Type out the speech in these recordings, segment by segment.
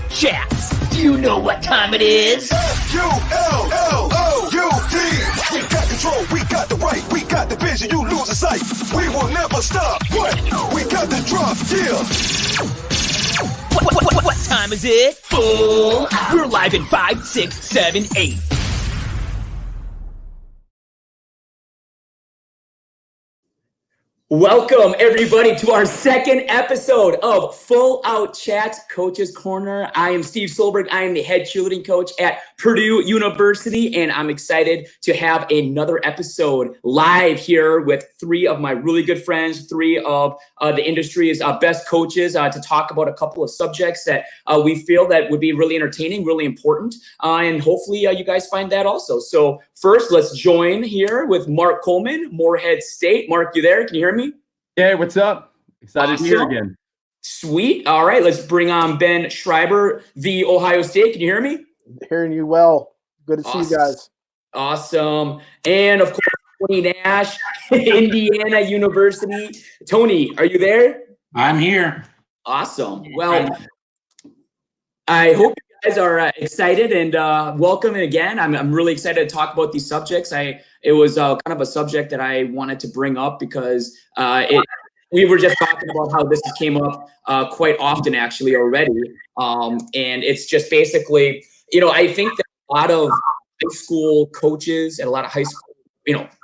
Chats, do you know what time it is? F-U-L-L-O-U-T. We got control, we got the right, we got the vision, you lose the sight. We will never stop. What? We got the drop, yeah. What time is it? Full out. We're live in 5, 6, 7, 8. Welcome, everybody, to our second episode of Full Out Chats Coaches Corner. I am Steve Solberg. I am the head cheerleading coach at Purdue University, and I'm excited to have another episode live here with three of my really good friends, three of the industry's best coaches to talk about a couple of subjects that we feel that would be really entertaining, really important, and hopefully you guys find that also. So first, let's join here with Mark Coleman, Morehead State. Mark, you there? Can you hear me? Hey, what's up? Excited to be here again. Sweet. All right, let's bring on Ben Schreiber, the Ohio State. Can you hear me? Hearing you well. Good to see you guys. Awesome. And of course, Tony Nash, Indiana University. Tony, are you there? I'm here. Awesome. Well, I hope you guys are excited and welcome. And again, I'm really excited to talk about these subjects. It was kind of a subject that I wanted to bring up because we were just talking about how this came up quite often actually already. And it's just basically, I think that a lot of high school coaches and a lot of high school,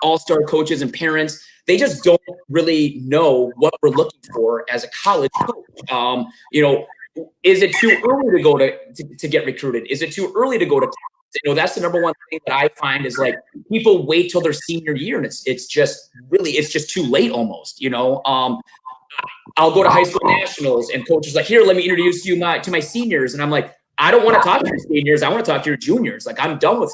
all-star coaches and parents, they just don't really know what we're looking for as a college coach. Is it too early to go to get recruited? Is it too early to go to class? That's the number one thing that I find is like people wait till their senior year and it's just too late almost. I'll go to high school nationals and coaches like, here, let me introduce you to my seniors. And I'm like, I don't want to talk to your seniors. I want to talk to your juniors. Like I'm done with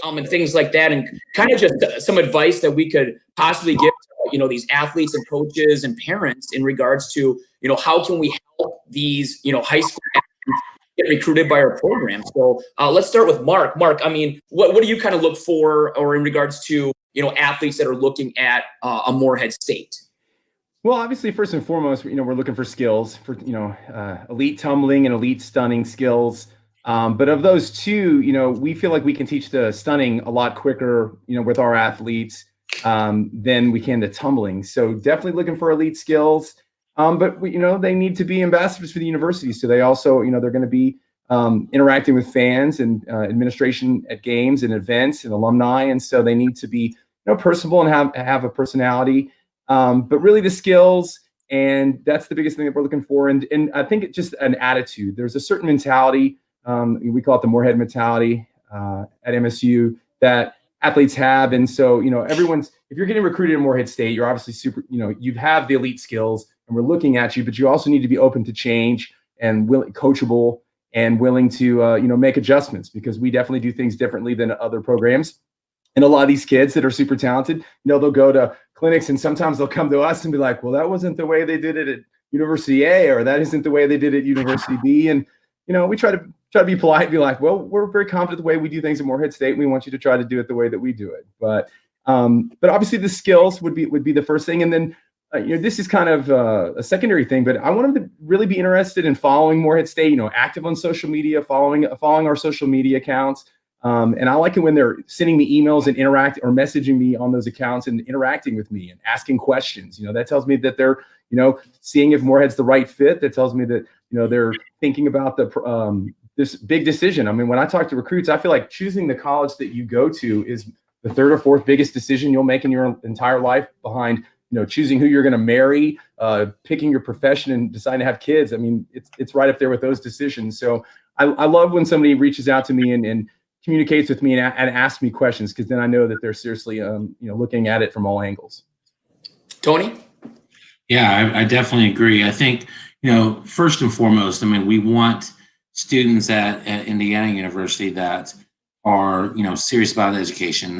and things like that. And kind of just some advice that we could possibly give to, these athletes and coaches and parents in regards to, how can we help these, high school athletes get recruited by our program. So let's start with Mark. Mark, I mean, what do you kind of look for or in regards to, athletes that are looking at a Morehead State? Well, obviously, first and foremost, we're looking for skills for, elite tumbling and elite stunning skills. But of those two, we feel like we can teach the stunning a lot quicker, with our athletes than we can the tumbling. So definitely looking for elite skills. But they need to be ambassadors for the university. So they also, they're going to be interacting with fans and administration at games and events and alumni. And so they need to be, personable and have a personality. But really the skills, and that's the biggest thing that we're looking for. And I think it's just an attitude. There's a certain mentality, we call it the Morehead mentality at MSU that athletes have. And so, if you're getting recruited at Morehead State, you're obviously super, you have the elite skills and we're looking at you, but you also need to be open to change and coachable and willing to, make adjustments because we definitely do things differently than other programs. And a lot of these kids that are super talented, they'll go to clinics and sometimes they'll come to us and be like, well, that wasn't the way they did it at University A, or that isn't the way they did it at University B. And, we try to be polite and be like, well, we're very confident the way we do things at Morehead State. We want you to try to do it the way that we do it. But obviously the skills would be the first thing. And then, this is kind of a secondary thing, but I want them to really be interested in following Morehead State, active on social media, following our social media accounts. And I like it when they're sending me emails and messaging me on those accounts and interacting with me and asking questions. That tells me that they're, seeing if Morehead's the right fit. That tells me that, they're thinking about this big decision. I mean, when I talk to recruits, I feel like choosing the college that you go to is the third or fourth biggest decision you'll make in your entire life behind, choosing who you're going to marry, picking your profession and deciding to have kids. I mean, it's right up there with those decisions. So I love when somebody reaches out to me and communicates with me and asks me questions, because then I know that they're seriously, looking at it from all angles. Tony? Yeah, I definitely agree. I think, first and foremost, we want students at Indiana University that are, serious about education,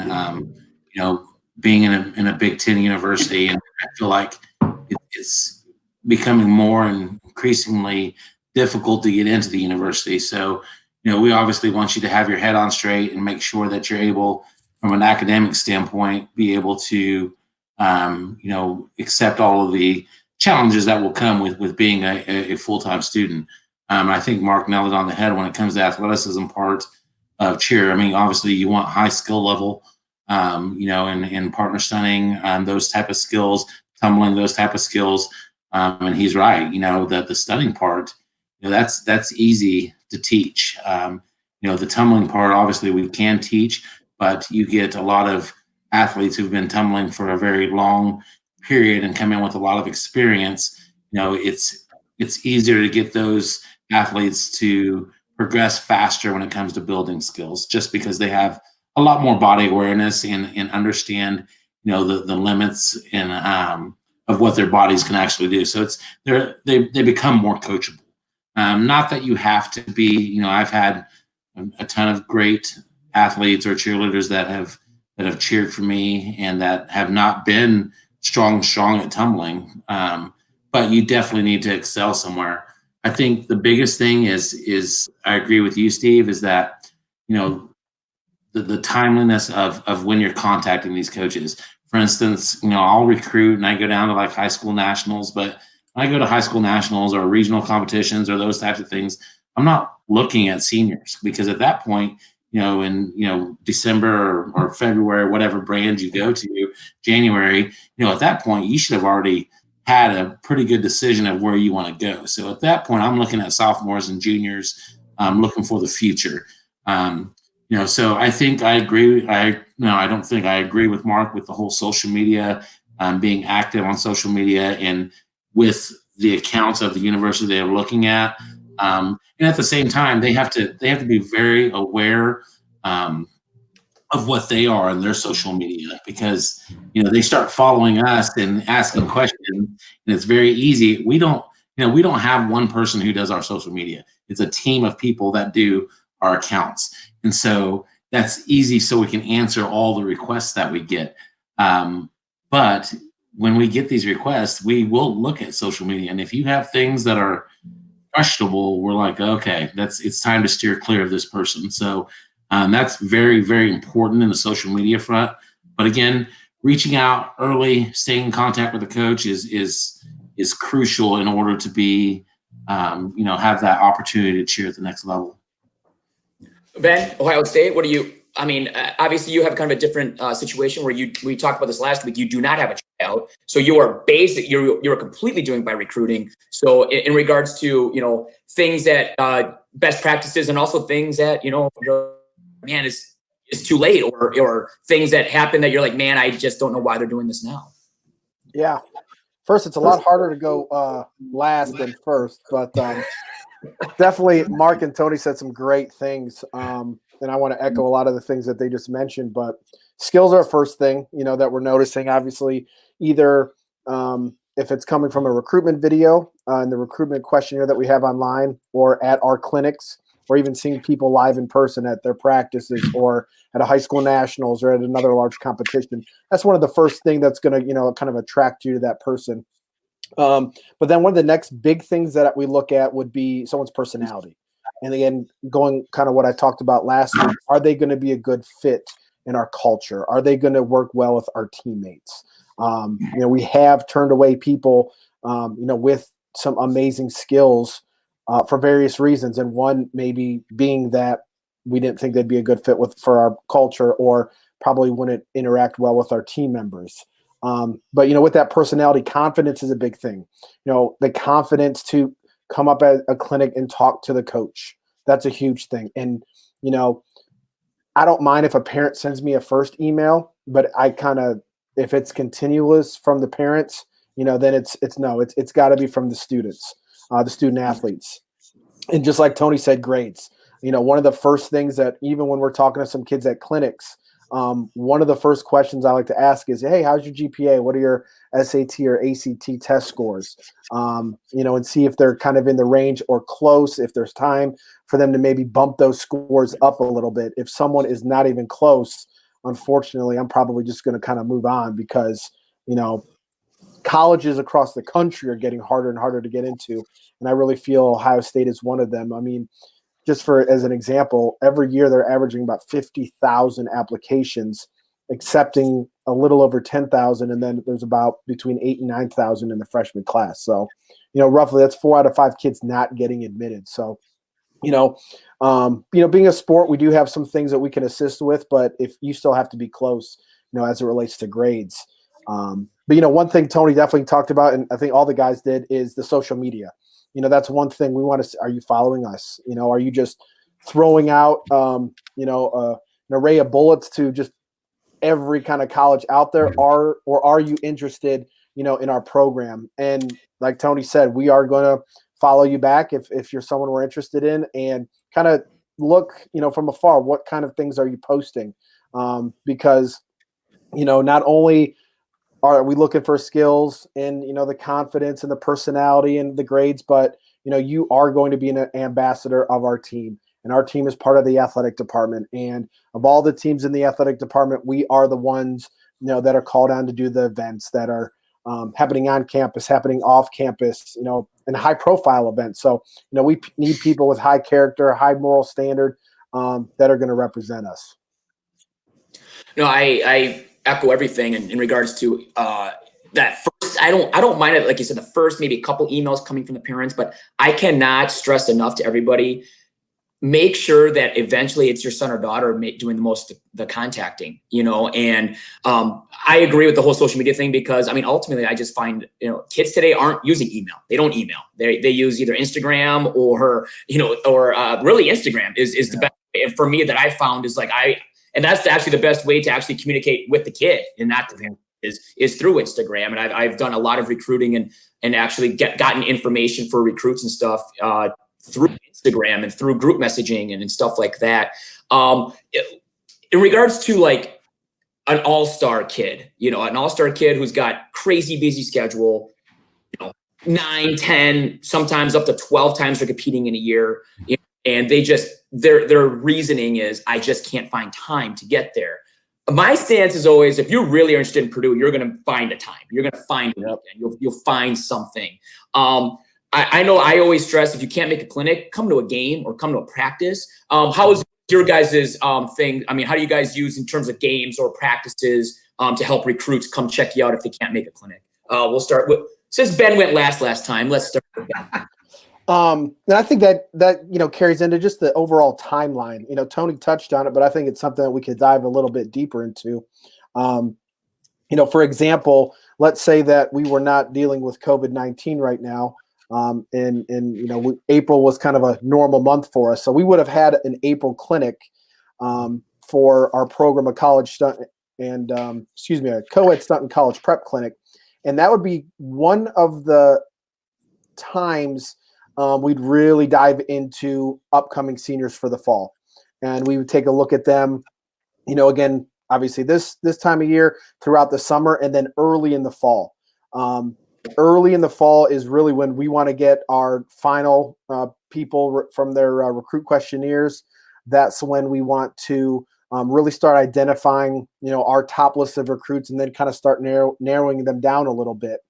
being in a Big Ten university. And I feel like it's becoming more and increasingly difficult to get into the university. So, we obviously want you to have your head on straight and make sure that you're able, from an academic standpoint, be able to, accept all of the challenges that will come with being a full-time student. I think Mark nailed it on the head when it comes to athleticism part of cheer. I mean, obviously you want high skill level, in partner stunning, those type of skills, tumbling, those type of skills. And he's right, that the stunning part, that's easy to teach. The tumbling part, obviously we can teach, but you get a lot of athletes who've been tumbling for a very long period and come in with a lot of experience. It's easier to get those athletes to progress faster when it comes to building skills, just because they have a lot more body awareness and understand, the limits and of what their bodies can actually do. So they become more coachable. Not that you have to be, I've had a ton of great athletes or cheerleaders that have cheered for me and that have not been strong at tumbling. But you definitely need to excel somewhere. I think the biggest thing is I agree with you, Steve, is that, the timeliness of when you're contacting these coaches. For instance, I'll recruit and I go down to like high school nationals, but when I go to high school nationals or regional competitions or those types of things, I'm not looking at seniors, because at that point, in December or February, whatever brand you go to, January, at that point, you should have already had a pretty good decision of where you want to go. So at that point, I'm looking at sophomores and juniors, looking for the future. So I think I agree. I don't think I agree with Mark with the whole social media, being active on social media and with the accounts of the university they're looking at. And at the same time, they have to be very aware of what they are in their social media, because they start following us and asking questions, and it's very easy. We don't have one person who does our social media. It's a team of people that do our accounts, and so that's easy. So we can answer all the requests that we get. But when we get these requests, we will look at social media, and if you have things that are questionable, we're like, okay, it's time to steer clear of this person. So that's very, very important in the social media front. But again, reaching out early, staying in contact with the coach is crucial in order to be, have that opportunity to cheer at the next level. Ben, Ohio State, what do you? I mean, obviously you have kind of a different situation where we talked about this last week. You do not have a tryout, so you are you're completely doing by recruiting. So in regards to things that best practices, and also things that man, is too late, or things that happen that you're like, man, I just don't know why they're doing this now. Yeah. First, it's a lot harder to go last than first, but definitely Mark and Tony said some great things. And I want to echo a lot of the things that they just mentioned, but skills are a first thing, that we're noticing. Obviously, either if it's coming from a recruitment video and the recruitment questionnaire that we have online, or at our clinics, or even seeing people live in person at their practices, or at a high school nationals, or at another large competition. That's one of the first thing that's going to, kind of attract you to that person. But then one of the next big things that we look at would be someone's personality. And again, going kind of what I talked about last week, are they going to be a good fit in our culture? Are they going to work well with our teammates? We have turned away people, with some amazing skills for various reasons. And one maybe being that we didn't think they'd be a good fit for our culture, or probably wouldn't interact well with our team members. But with that personality, confidence is a big thing. The confidence to come up at a clinic and talk to the coach. That's a huge thing. And, I don't mind if a parent sends me a first email, but if it's continuous from the parents, then it's got to be from the students, the student athletes. And just like Tony said, grades. One of the first things that, even when we're talking to some kids at clinics, one of the first questions I like to ask is, hey, how's your GPA? What are your SAT or ACT test scores? And see if they're kind of in the range or close, if there's time for them to maybe bump those scores up a little bit. If someone is not even close, unfortunately, I'm probably just going to kind of move on, because, colleges across the country are getting harder and harder to get into. And I really feel Ohio State is one of them. I mean, just as an example, every year they're averaging about 50,000 applications, accepting a little over 10,000, and then there's about between 8,000 and 9,000 in the freshman class. So, roughly that's 4 out of 5 kids not getting admitted. So, being a sport, we do have some things that we can assist with, but if you still have to be close, as it relates to grades. But one thing Tony definitely talked about, and I think all the guys did, is the social media. That's one thing we want to see. Are you following us? Are you just throwing out, an array of bullets to just every kind of college out there? Or are you interested, in our program? And like Tony said, we are going to follow you back if you're someone we're interested in, and kind of look, from afar, what kind of things are you posting? Because, not only are we looking for skills and, the confidence and the personality and the grades, but, you are going to be an ambassador of our team, and our team is part of the athletic department. And of all the teams in the athletic department, we are the ones, that are called on to do the events that are happening on campus, happening off campus, and high profile events. So, we need people with high character, high moral standard that are going to represent us. I echo everything in regards to that first. I don't mind it, like you said, the first maybe a couple emails coming from the parents, but I cannot stress enough to everybody, make sure that eventually it's your son or daughter doing the contacting, and I agree with the whole social media thing, because ultimately I just find, kids today aren't using email. They don't email. They use either Instagram or really Instagram is the best way. And for me, that I found is and that's actually the best way to actually communicate with the kid, and not the parent, is through Instagram. And I've done a lot of recruiting and actually gotten information for recruits and stuff through Instagram and through group messaging and stuff like that. In regards to an all-star kid, an all-star kid who's got crazy busy schedule, 9, 10, sometimes up to 12 times they're competing in a year. And they just, their reasoning is, I just can't find time to get there. My stance is always, if you really are interested in Purdue, you're going to find a time. You're going to find a weekend. You'll find something. I know I always stress, if you can't make a clinic, come to a game or come to a practice. How is your guys' thing? How do you guys use in terms of games or practices to help recruits come check you out if they can't make a clinic? We'll start with, since Ben went last time, let's start with Ben. And I think that carries into just the overall timeline. Tony touched on it, but I think it's something that we could dive a little bit deeper into. For example, let's say that we were not dealing with COVID-19 right now. April was kind of a normal month for us. So we would have had an April clinic for our program, a college stunt and a co-ed stunt and college prep clinic. And that would be one of the times we'd really dive into upcoming seniors for the fall. And we would take a look at them, again, obviously this time of year, throughout the summer, and then early in the fall. Early in the fall is really when we want to get our final people from their recruit questionnaires. That's when we want to really start identifying, our top list of recruits, and then kind of start narrowing them down a little bit.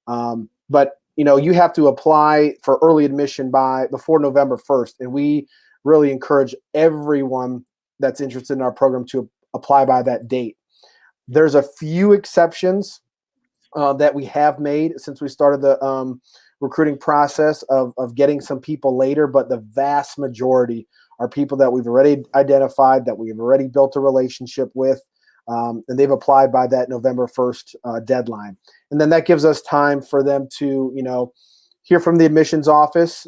But you have to apply for early admission before November 1st. And we really encourage everyone that's interested in our program to apply by that date. There's a few exceptions that we have made since we started the recruiting process of getting some people later, but the vast majority are people that we've already identified, that we've already built a relationship with, and they've applied by that November 1st deadline. And then that gives us time for them to, hear from the admissions office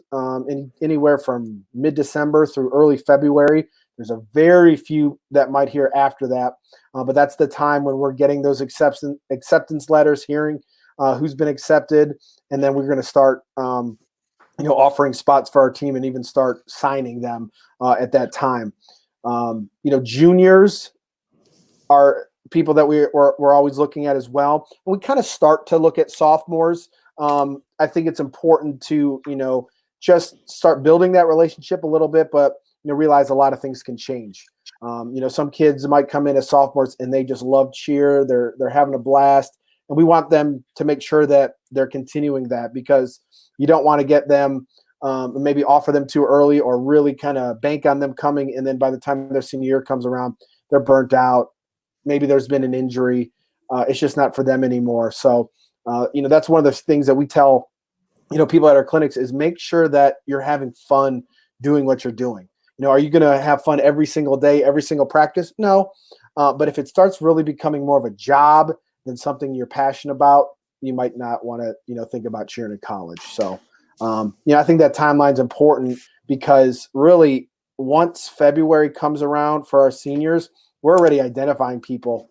anywhere from mid-December through early February. There's a very few that might hear after that, but that's the time when we're getting those acceptance letters, hearing who's been accepted, and then we're going to start, offering spots for our team and even start signing them at that time. Juniors are people that we're always looking at as well. And we kind of start to look at sophomores. I think it's important to, just start building that relationship a little bit, but realize a lot of things can change. Some kids might come in as sophomores and they just love cheer. They're having a blast, and we want them to make sure that they're continuing that, because you don't want to get them maybe offer them too early, or really kind of bank on them coming, and then by the time their senior year comes around, they're burnt out. Maybe there's been an injury. It's just not for them anymore. So, that's one of the things that we tell people at our clinics is make sure that you're having fun doing what you're doing. Are you going to have fun every single day, every single practice? No. But if it starts really becoming more of a job than something you're passionate about, you might not want to, think about cheering in college. So, I think that timeline's important because really once February comes around for our seniors, we're already identifying people,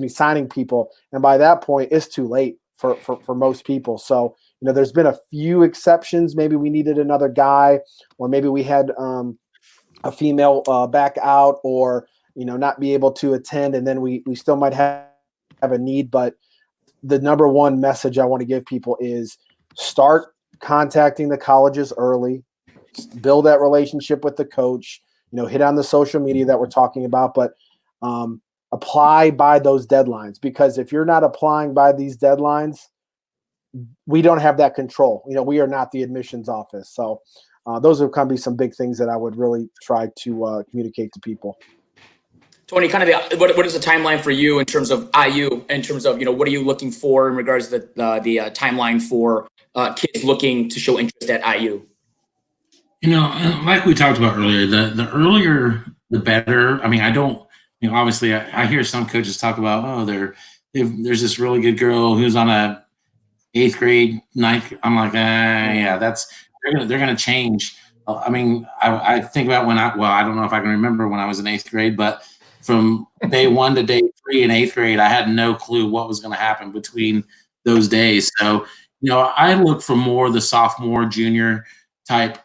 signing people. And by that point, it's too late for most people. So, there's been a few exceptions. Maybe we needed another guy, or maybe we had a female back out, or, not be able to attend. And then we still might have a need. But the number one message I want to give people is start contacting the colleges early, build that relationship with the coach, hit on the social media that we're talking about, but apply by those deadlines, because if you're not applying by these deadlines, we don't have that control. We are not the admissions office. So those are going to be some big things that I would really try to communicate to people. Tony, kind of what is the timeline for you in terms of IU, in terms of, what are you looking for in regards to the timeline for kids looking to show interest at IU? Like we talked about earlier, the earlier, the better. I mean, I don't, obviously I hear some coaches talk about, there's this really good girl who's on a 8th grade, 9th. I'm like, yeah, they're going to change. I mean, I think about I don't know if I can remember when I was in 8th grade, but from day 1 to day 3 in 8th grade, I had no clue what was going to happen between those days. So, I look for more the sophomore, junior type,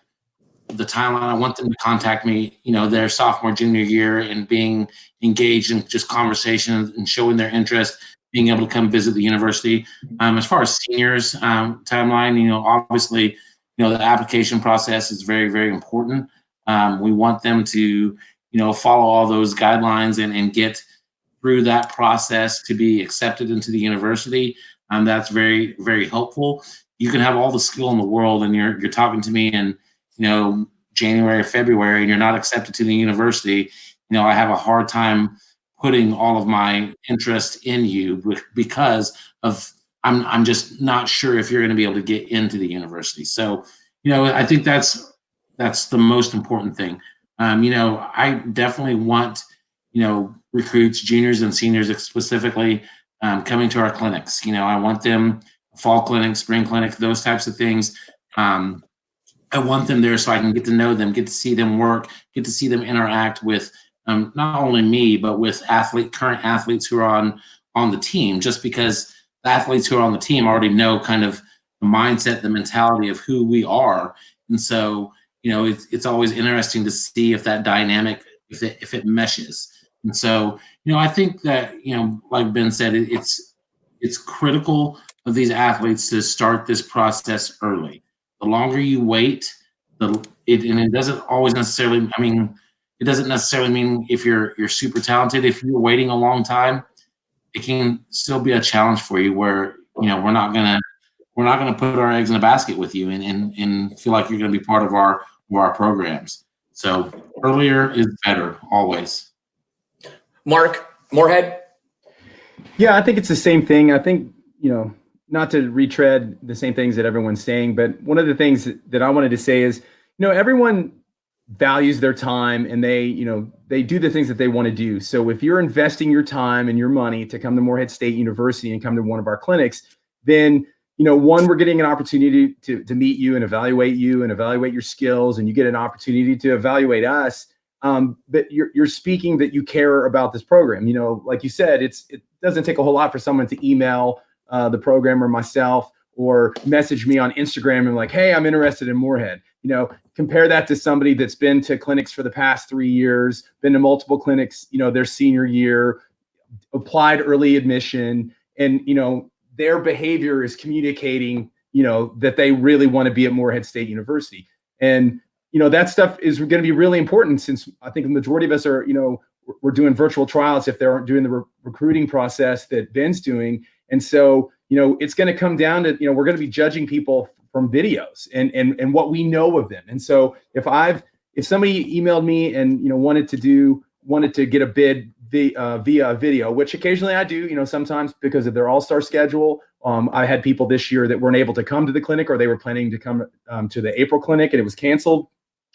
the timeline. I want them to contact me, their sophomore, junior year, and being engaged in just conversation and showing their interest, being able to come visit the university. As far as seniors timeline, obviously, the application process is very, very important. We want them to, follow all those guidelines and get through that process to be accepted into the university. That's very, very helpful. You can have all the skill in the world, and you're talking to me in, January or February, and you're not accepted to the university. I have a hard time putting all of my interest in you because of I'm just not sure if you're going to be able to get into the university. So, I think that's the most important thing. I definitely want, recruits, juniors and seniors specifically, coming to our clinics. I want them fall clinic, spring clinic, those types of things. I want them there so I can get to know them, get to see them work, get to see them interact with not only me, but with current athletes who are on the team, just because the athletes who are on the team already know kind of the mindset, the mentality of who we are. And so, it's always interesting to see if that dynamic, if it meshes. And so, I think that, like Ben said, it's critical of these athletes to start this process early. The longer you wait, it doesn't always necessarily, it doesn't necessarily mean if you're super talented. If you're waiting a long time, it can still be a challenge for you where, we're not gonna put our eggs in a basket with you and feel like you're gonna be part of our programs. So earlier is better always. Mark Moorhead. Yeah, I think it's the same thing. I think, not to retread the same things that everyone's saying, but one of the things that I wanted to say is, everyone values their time, and they do the things that they want to do. So if you're investing your time and your money to come to Morehead State University and come to one of our clinics, then, one, we're getting an opportunity to meet you and evaluate your skills, and you get an opportunity to evaluate us. But you're speaking that you care about this program. Like you said, it doesn't take a whole lot for someone to email the program or myself, or message me on Instagram and like, hey, I'm interested in Morehead. Compare that to somebody that's been to clinics for the past 3 years, been to multiple clinics, their senior year, applied early admission, and, their behavior is communicating, that they really want to be at Morehead State University. And, that stuff is going to be really important, since I think the majority of us are, we're doing virtual trials if they aren't doing the recruiting process that Ben's doing. And so, it's going to come down to, we're going to be judging people from videos and what we know of them. And so if somebody emailed me and, wanted to get a bid via video, which occasionally I do, sometimes because of their all-star schedule. I had people this year that weren't able to come to the clinic, or they were planning to come to the April clinic and it was canceled.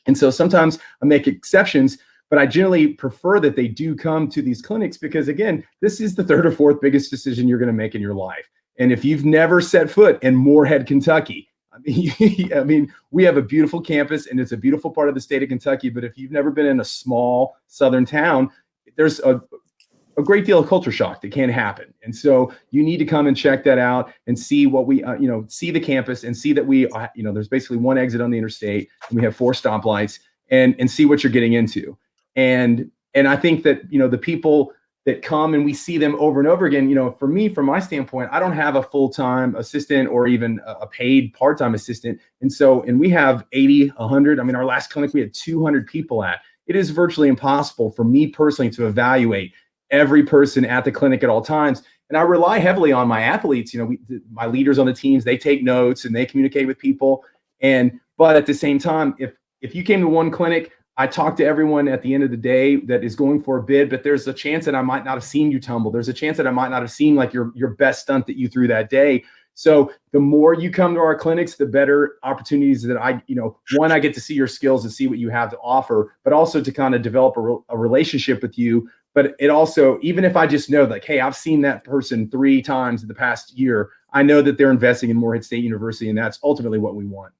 And so sometimes I make exceptions, but I generally prefer that they do come to these clinics because, again, this is the third or fourth biggest decision you're going to make in your life. And if you've never set foot in Moorhead, Kentucky, I mean, we have a beautiful campus and it's a beautiful part of the state of Kentucky. But if you've never been in a small southern town, there's a great deal of culture shock that can happen. And so you need to come and check that out and see what we, see the campus and see that we, there's basically one exit on the interstate and we have 4 stoplights and see what you're getting into. And I think that, the people that come and we see them over and over again, for me, from my standpoint, I don't have a full-time assistant or even a paid part-time assistant. And we have 80, 100. I mean, our last clinic, we had 200 people at. It is virtually impossible for me personally to evaluate every person at the clinic at all times. And I rely heavily on my athletes. My leaders on the teams, they take notes and they communicate with people. But at the same time, if you came to one clinic, I talk to everyone at the end of the day that is going for a bid, but there's a chance that I might not have seen you tumble. There's a chance that I might not have seen like your best stunt that you threw that day. So the more you come to our clinics, the better opportunities that I get to see your skills and see what you have to offer, but also to kind of develop a relationship with you. But it also, even if I just know like, hey, I've seen that person 3 times in the past year, I know that they're investing in Moorhead State University, and that's ultimately what we want.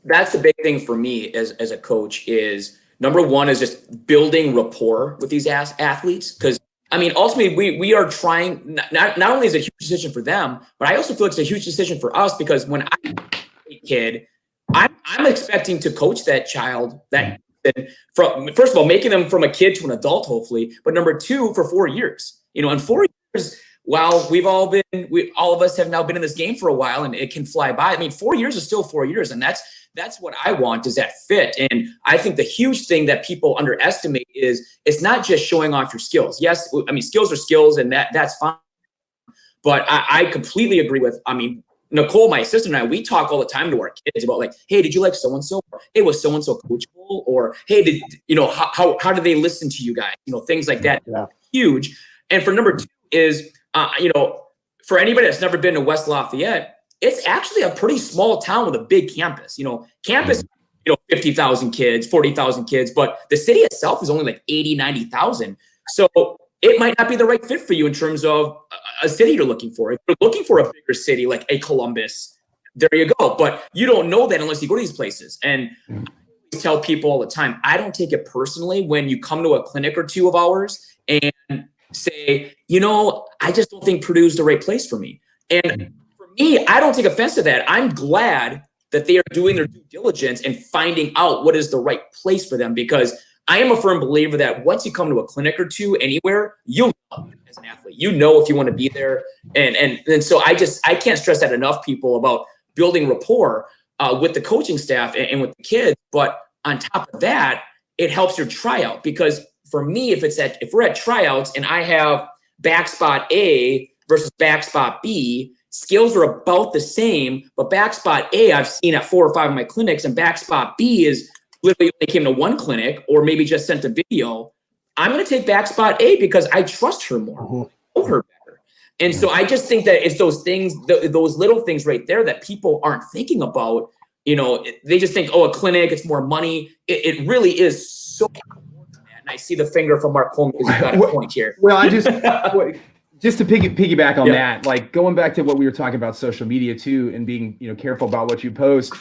That's the big thing for me as a coach is number one is just building rapport with these athletes. Because I mean, ultimately we are trying, not only is it a huge decision for them, but I also feel like it's a huge decision for us because when I was a kid, I'm expecting to coach that child from, first of all, making them from a kid to an adult, hopefully, but number 2, for 4 years, in 4 years, while all of us have now been in this game for a while and it can fly by. I mean, 4 years is still 4 years. And that's what I want, is that fit. And I think the huge thing that people underestimate is it's not just showing off your skills. Yes, I mean, skills are skills and that's fine. But I completely agree with, Nicole, my assistant, and I, we talk all the time to our kids about like, hey, did you like so-and-so? Hey, was so-and-so coachable? Or, hey, how do they listen to you guys? Things like that. Yeah. Huge. And for number 2 is, for anybody that's never been to West Lafayette, it's actually a pretty small town with a big campus. Campus, 50,000 kids, 40,000 kids, but the city itself is only like 80, 90,000. So it might not be the right fit for you in terms of a city you're looking for. If you're looking for a bigger city like a Columbus, there you go. But you don't know that unless you go to these places. And I tell people all the time, I don't take it personally when you come to a clinic or 2 of ours and say, I just don't think Purdue's the right place for me. And for me, I don't take offense to that. I'm glad that they are doing their due diligence and finding out what is the right place for them, because I am a firm believer that once you come to a clinic or 2 anywhere, you'll know as an athlete, if you want to be there. And so I can't stress that enough, people, about building rapport with the coaching staff and with the kids. But on top of that, it helps your tryout, because for me, if we're at tryouts and I have back spot A versus back spot B, skills are about the same, but back spot A I've seen at 4 or 5 of my clinics, and back spot B is literally only came to 1 clinic or maybe just sent a video. I'm going to take back spot A because I trust her more, I know her better. And so I just think that it's those things, those little things right there that people aren't thinking about. They just think, a clinic, it's more money. It really is so important. And I see the finger from Mark Coleman because he's got a point here. Well, I just to piggyback on that, like going back to what we were talking about social media too, and being, careful about what you post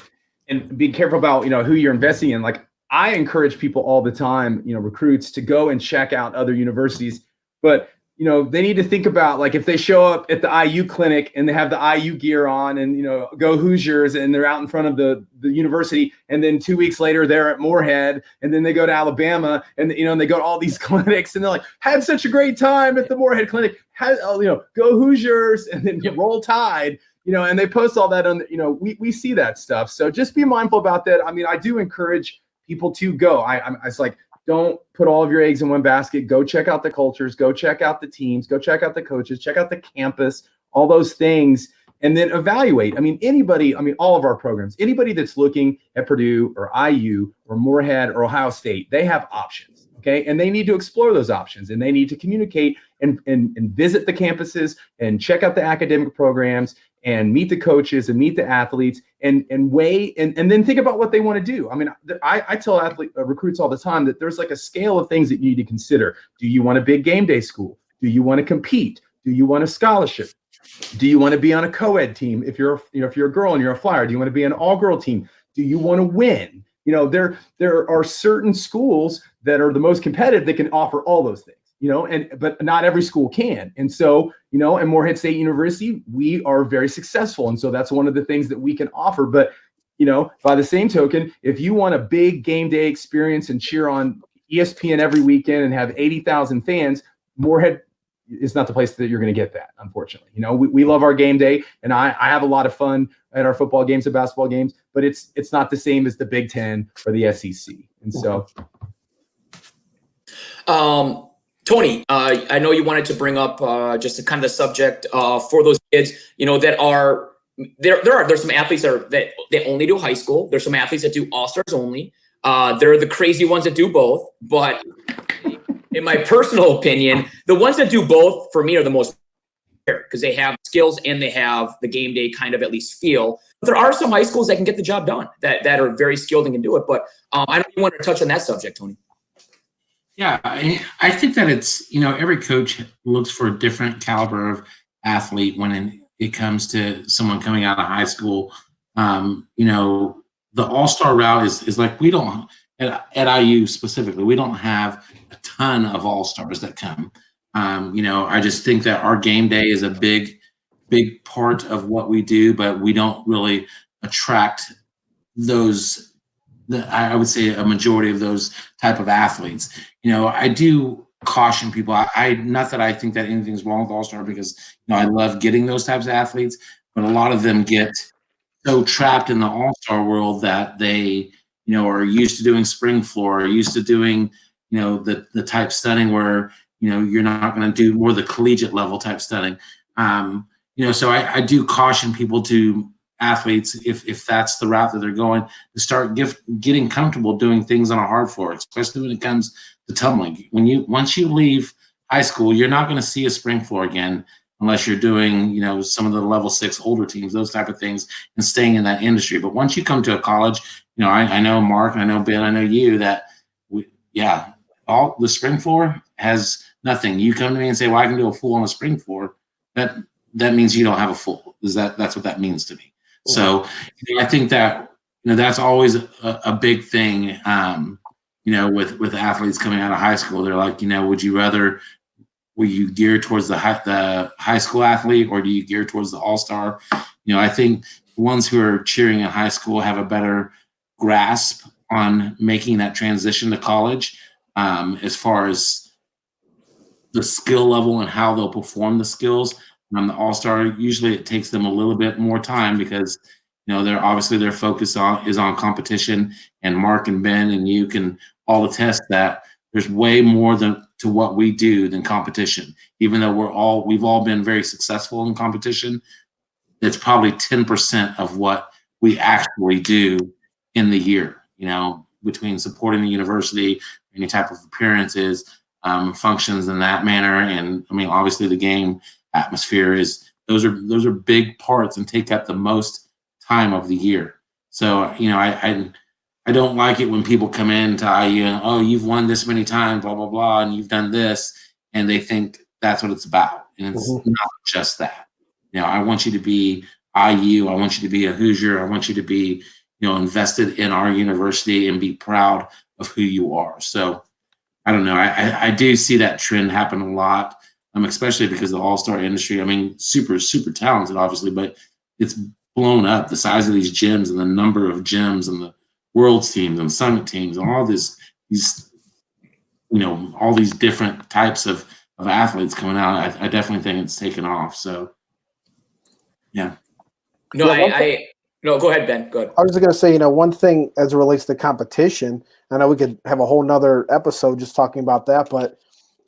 and being careful about, who you're investing in. Like I encourage people all the time, recruits, to go and check out other universities, but they need to think about, like, if they show up at the IU clinic and they have the IU gear on and, go Hoosiers, and they're out in front of the university, and then 2 weeks later they're at Moorhead, and then they go to Alabama and, and they go to all these clinics and they're like, had such a great time at the Moorhead clinic, go Hoosiers, and then roll Tide, and they post all that on, we see that stuff. So just be mindful about that. I mean, I do encourage people to go. It's like, don't put all of your eggs in one basket. Go check out the cultures, go check out the teams, go check out the coaches, check out the campus, all those things, and then evaluate. I mean, all of our programs, anybody that's looking at Purdue or IU or Moorhead or Ohio State, they have options. Okay. And they need to explore those options, and they need to communicate and visit the campuses and check out the academic programs and meet the coaches and meet the athletes and weigh and then think about what they want to do. I mean, I tell recruits all the time that there's like a scale of things that you need to consider. Do you want a big game day school? Do you want to compete? Do you want a scholarship? Do you want to be on a co-ed team if you're a girl and you're a flyer? Do you want to be an all-girl team? Do you want to win? There are certain schools that are the most competitive that can offer all those things, but not every school can. And so, at Morehead State University, we are very successful. And so that's one of the things that we can offer. But, by the same token, if you want a big game day experience and cheer on ESPN every weekend and have 80,000 fans, Morehead is not the place that you're going to get that, unfortunately. We love our game day, and I have a lot of fun at our football games and basketball games, but it's not the same as the Big Ten or the SEC. And so, Tony, I know you wanted to bring up just a kind of the subject for those kids, that are there's some athletes that they only do high school. There's some athletes that do all-stars only. There are the crazy ones that do both, but in my personal opinion, the ones that do both for me are the most fair because they have skills and they have the game day kind of at least feel. But there are some high schools that can get the job done that are very skilled and can do it. But I don't even want to touch on that subject, Tony. Yeah, I think that it's, every coach looks for a different caliber of athlete when it comes to someone coming out of high school. The all-star route is like, we don't, at IU specifically, we don't have a ton of all-stars that come. I just think that our game day is a big part of what we do, but we don't really attract I would say a majority of those type of athletes. I do caution people. Not that I think that anything's wrong with all-star because, I love getting those types of athletes, but a lot of them get so trapped in the all-star world that they, are used to doing spring floor, are used to doing, the type stunning where, you're not going to do more the collegiate level type stunning. So I do caution people to athletes, if that's the route that they're going, to start getting comfortable doing things on a hard floor, especially when it comes to tumbling. Once you leave high school, you're not going to see a spring floor again unless you're doing, some of the level 6 older teams, those type of things, and staying in that industry. But once you come to a college, I know Mark, I know Ben, I know you, that all the spring floor has nothing. You come to me and say, well, I can do a full on a spring floor. That means you don't have a full. That's what that means to me. So I think that that's always a big thing. With athletes coming out of high school, they're like, will you gear towards the high school athlete, or do you gear towards the all-star? I think the ones who are cheering in high school have a better grasp on making that transition to college, as far as the skill level and how they'll perform the skills. The all-star, usually it takes them a little bit more time because, their focus is on competition, and Mark and Ben and you can all attest that there's way more to what we do than competition. Even though we've all been very successful in competition, it's probably 10% of what we actually do in the year, between supporting the university, any type of appearances, functions in that manner. And obviously the game atmosphere those are big parts and take up the most time of the year. So, I don't like it when people come in to IU and, oh, you've won this many times, blah, blah, blah, and you've done this, and they think that's what it's about. And it's not just that. I want you to be IU. I want you to be a Hoosier. I want you to be, invested in our university and be proud of who you are. So I don't know. I do see that trend happen a lot, especially because of the all-star industry. Super, super talented, obviously, but it's blown up. The size of these gyms and the number of gyms and the world's teams and summit teams and all these all these different types of athletes coming out. I definitely think it's taken off. So, yeah. No, no, go ahead, Ben. Go ahead. I was just going to say, one thing as it relates to competition, I know we could have a whole nother episode just talking about that, but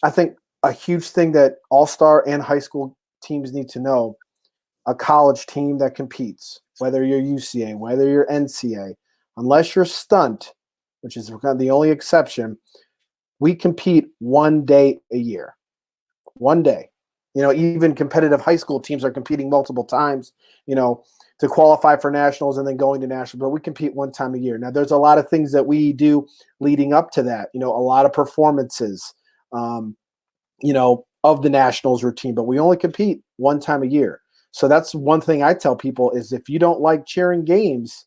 I think a huge thing that all-star and high school teams need to know, a college team that competes, whether you're UCA, whether you're NCA, unless you're stunt, which is kind of the only exception, we compete one day a year. One day. Even competitive high school teams are competing multiple times, to qualify for nationals and then going to nationals, but we compete one time a year. Now, there's a lot of things that we do leading up to that, a lot of performances, of the nationals routine, but we only compete one time a year. So that's one thing I tell people is if you don't like cheering games,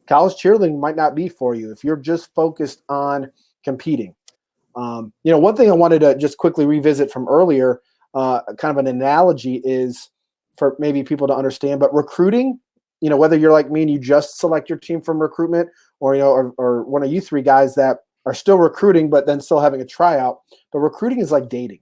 college cheerleading might not be for you if you're just focused on competing. One thing I wanted to just quickly revisit from earlier, kind of an analogy is for maybe people to understand, but recruiting, whether you're like me and you just select your team from recruitment or, or one of you three guys that are still recruiting, but then still having a tryout, but recruiting is like dating,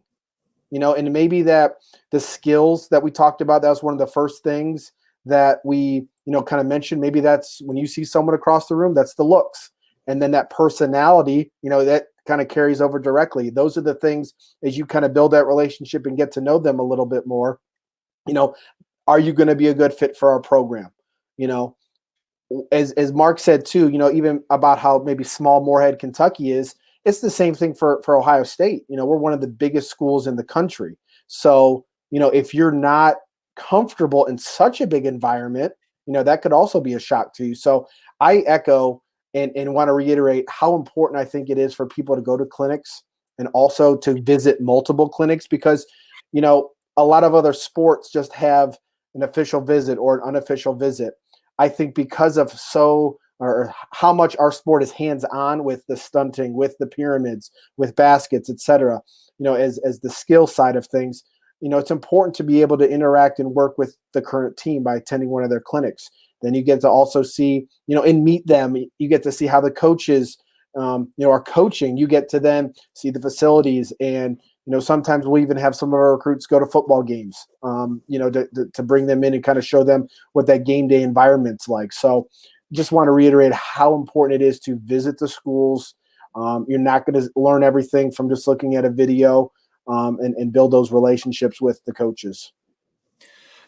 and maybe that the skills that we talked about, that was one of the first things that we, kind of mentioned. Maybe that's when you see someone across the room, that's the looks. And then that personality, that kind of carries over directly. Those are the things as you kind of build that relationship and get to know them a little bit more, are you going to be a good fit for our program? As Mark said too, even about how maybe small Moorhead, Kentucky is, it's the same thing for Ohio State. We're one of the biggest schools in the country. So, if you're not comfortable in such a big environment, that could also be a shock to you. So I echo and want to reiterate how important I think it is for people to go to clinics and also to visit multiple clinics because, a lot of other sports just have an official visit or an unofficial visit. I think because of how much our sport is hands-on with the stunting, with the pyramids, with baskets, etc., as the skill side of things, it's important to be able to interact and work with the current team by attending one of their clinics. Then you get to also see, and meet them. You get to see how the coaches, are coaching. You get to then see the facilities, and sometimes we'll even have some of our recruits go to football games, to bring them in and kind of show them what that game day environment's like. So, just want to reiterate how important it is to visit the schools. You're not going to learn everything from just looking at a video, and build those relationships with the coaches.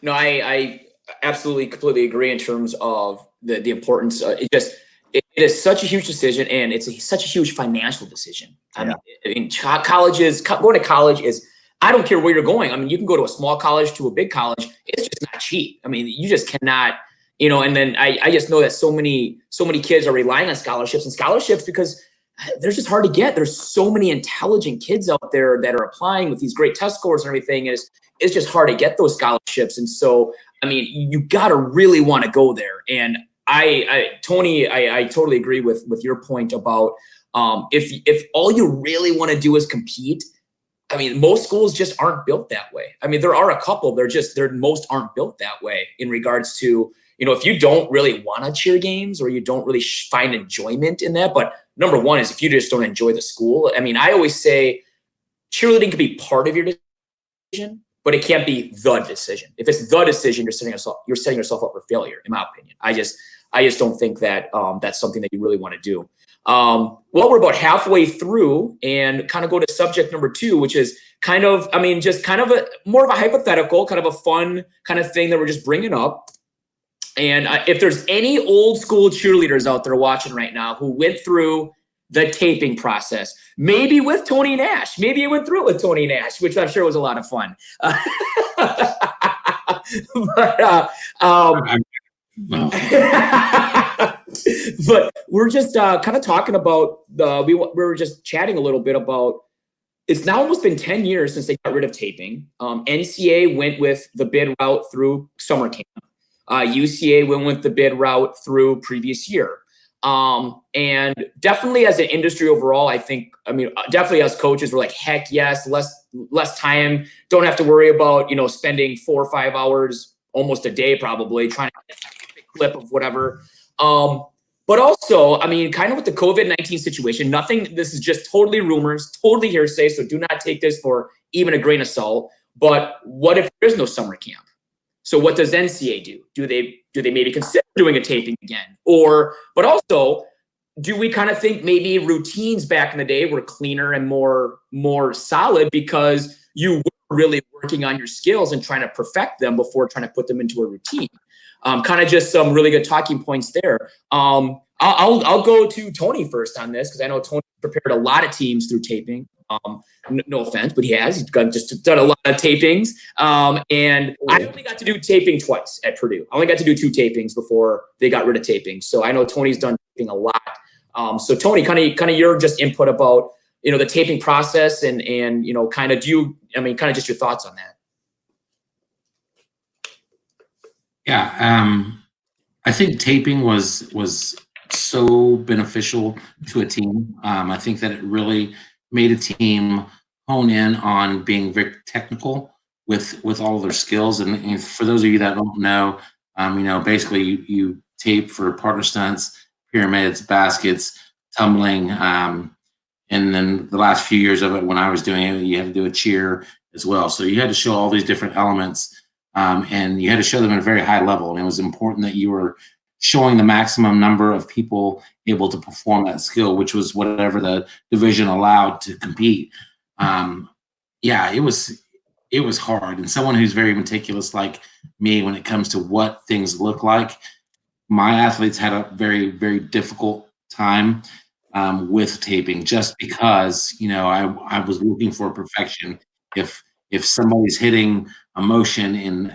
No, I absolutely completely agree in terms of the importance. It is such a huge decision, and it's such a huge financial decision. I mean, colleges, going to college is, I don't care where you're going. I mean, you can go to a small college to a big college. It's just not cheap. I mean, you just cannot, and then I just know that so many kids are relying on scholarships because they're just hard to get. There's so many intelligent kids out there that are applying with these great test scores and everything. And it's just hard to get those scholarships. And so, I mean, you got to really want to go there. And Tony, I totally agree with your point about if all you really want to do is compete. I mean, most schools just aren't built that way. I mean, there are a couple, most aren't built that way in regards to, if you don't really want to cheer games or you don't really find enjoyment in that. But number one is if you just don't enjoy the school. I mean, I always say cheerleading can be part of your decision, but it can't be the decision. If it's the decision, you're setting yourself up for failure, in my opinion. I just don't think that that's something that you really want to do. Well, we're about halfway through and kind of go to subject number 2, which is kind of more of a hypothetical, kind of a fun kind of thing that we're just bringing up. And if there's any old school cheerleaders out there watching right now who went through the taping process, maybe with Tony Nash, maybe you went through it with Tony Nash, which I'm sure was a lot of fun. But we're just kind of talking about we were just chatting a little bit about, it's now almost been 10 years since they got rid of taping. NCAA went with the bid route through summer camp. UCA went with the bid route through previous year. And definitely as an industry overall, definitely as coaches, we're like, heck yes, less time. Don't have to worry about, spending 4 or 5 hours almost a day, probably trying to get a clip of whatever. But also, kind of with the COVID-19 situation, this is just totally rumors, totally hearsay. So do not take this for even a grain of salt. But what if there is no summer camp? So what does NCAA do? Do they maybe consider doing a taping again? But also, do we kind of think maybe routines back in the day were cleaner and more solid because you were really working on your skills and trying to perfect them before trying to put them into a routine? kind of just some really good talking points there. I'll go to Tony first on this because I know Tony prepared a lot of teams through taping. No offense, but he has. He's done a lot of tapings. And I only got to do taping twice at Purdue. I only got to do 2 tapings before they got rid of taping. So I know Tony's done taping a lot. So Tony, kind of your just input about the taping process and kind of just your thoughts on that. Yeah, I think taping was so beneficial to a team. I think that it really made a team hone in on being very technical with all of their skills. And for those of you that don't know, basically you tape for partner stunts, pyramids, baskets, tumbling, and then the last few years of it, when I was doing it, you had to do a cheer as well. So you had to show all these different elements. And you had to show them at a very high level. And it was important that you were showing the maximum number of people able to perform that skill, which was whatever the division allowed to compete. Yeah, it was hard. And someone who's very meticulous like me when it comes to what things look like, my athletes had a very, very difficult time with taping just because, I was looking for perfection. If somebody's hitting a motion in,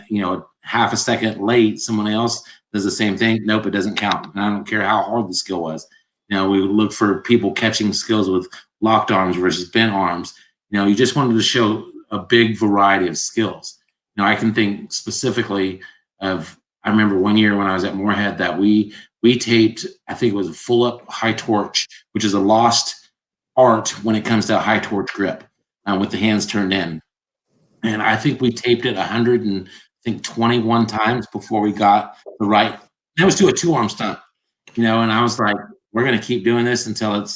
half a second late, someone else does the same thing. Nope, it doesn't count. And I don't care how hard the skill was. We would look for people catching skills with locked arms versus bent arms. You just wanted to show a big variety of skills. I can think specifically of, I remember one year when I was at Moorhead that we taped, I think it was a full up high torch, which is a lost art when it comes to a high torch grip with the hands turned in. And I think we taped it 121 times before we got the right. That was to a 2-arm stunt, and I was like, we're going to keep doing this until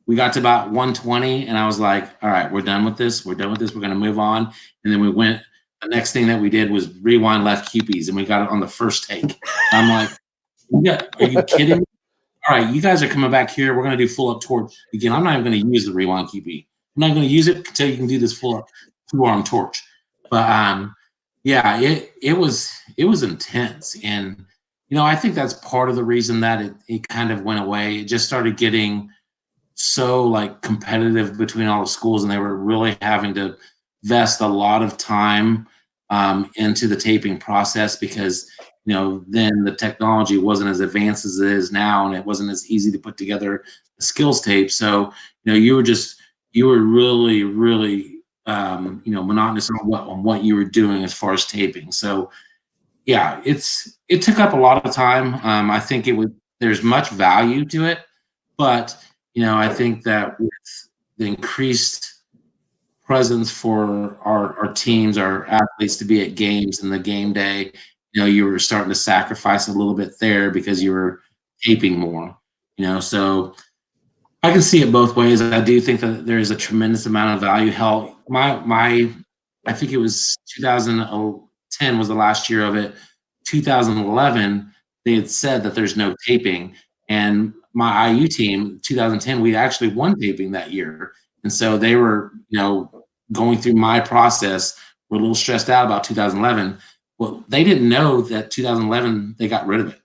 we got to about 120. And I was like, all right, we're done with this. We're going to move on. And then the next thing that we did was rewind left QPs, and we got it on the first take. I'm like, are you kidding me? All right, you guys are coming back here. We're going to do full up torch again. I'm not even going to use the rewind QP. I'm not going to use it until you can do this full up 2-arm torch. But yeah, it was intense. And, I think that's part of the reason that it kind of went away. It just started getting so competitive between all the schools, and they were really having to invest a lot of time into the taping process because, then the technology wasn't as advanced as it is now, and it wasn't as easy to put together a skills tape. So, you were really, really monotonous on what you were doing as far as taping. So yeah, it took up a lot of time. I think there's much value to it, but I think that with the increased presence for our teams, our athletes to be at games and the game day, you were starting to sacrifice a little bit there because you were taping more, so I can see it both ways. I do think that there is a tremendous amount of value. Hell, I think it was 2010 was the last year of it. 2011, they had said that there's no taping. And my IU team, 2010, we actually won taping that year. And so they were, going through my process, were a little stressed out about 2011. Well, they didn't know that 2011, they got rid of it.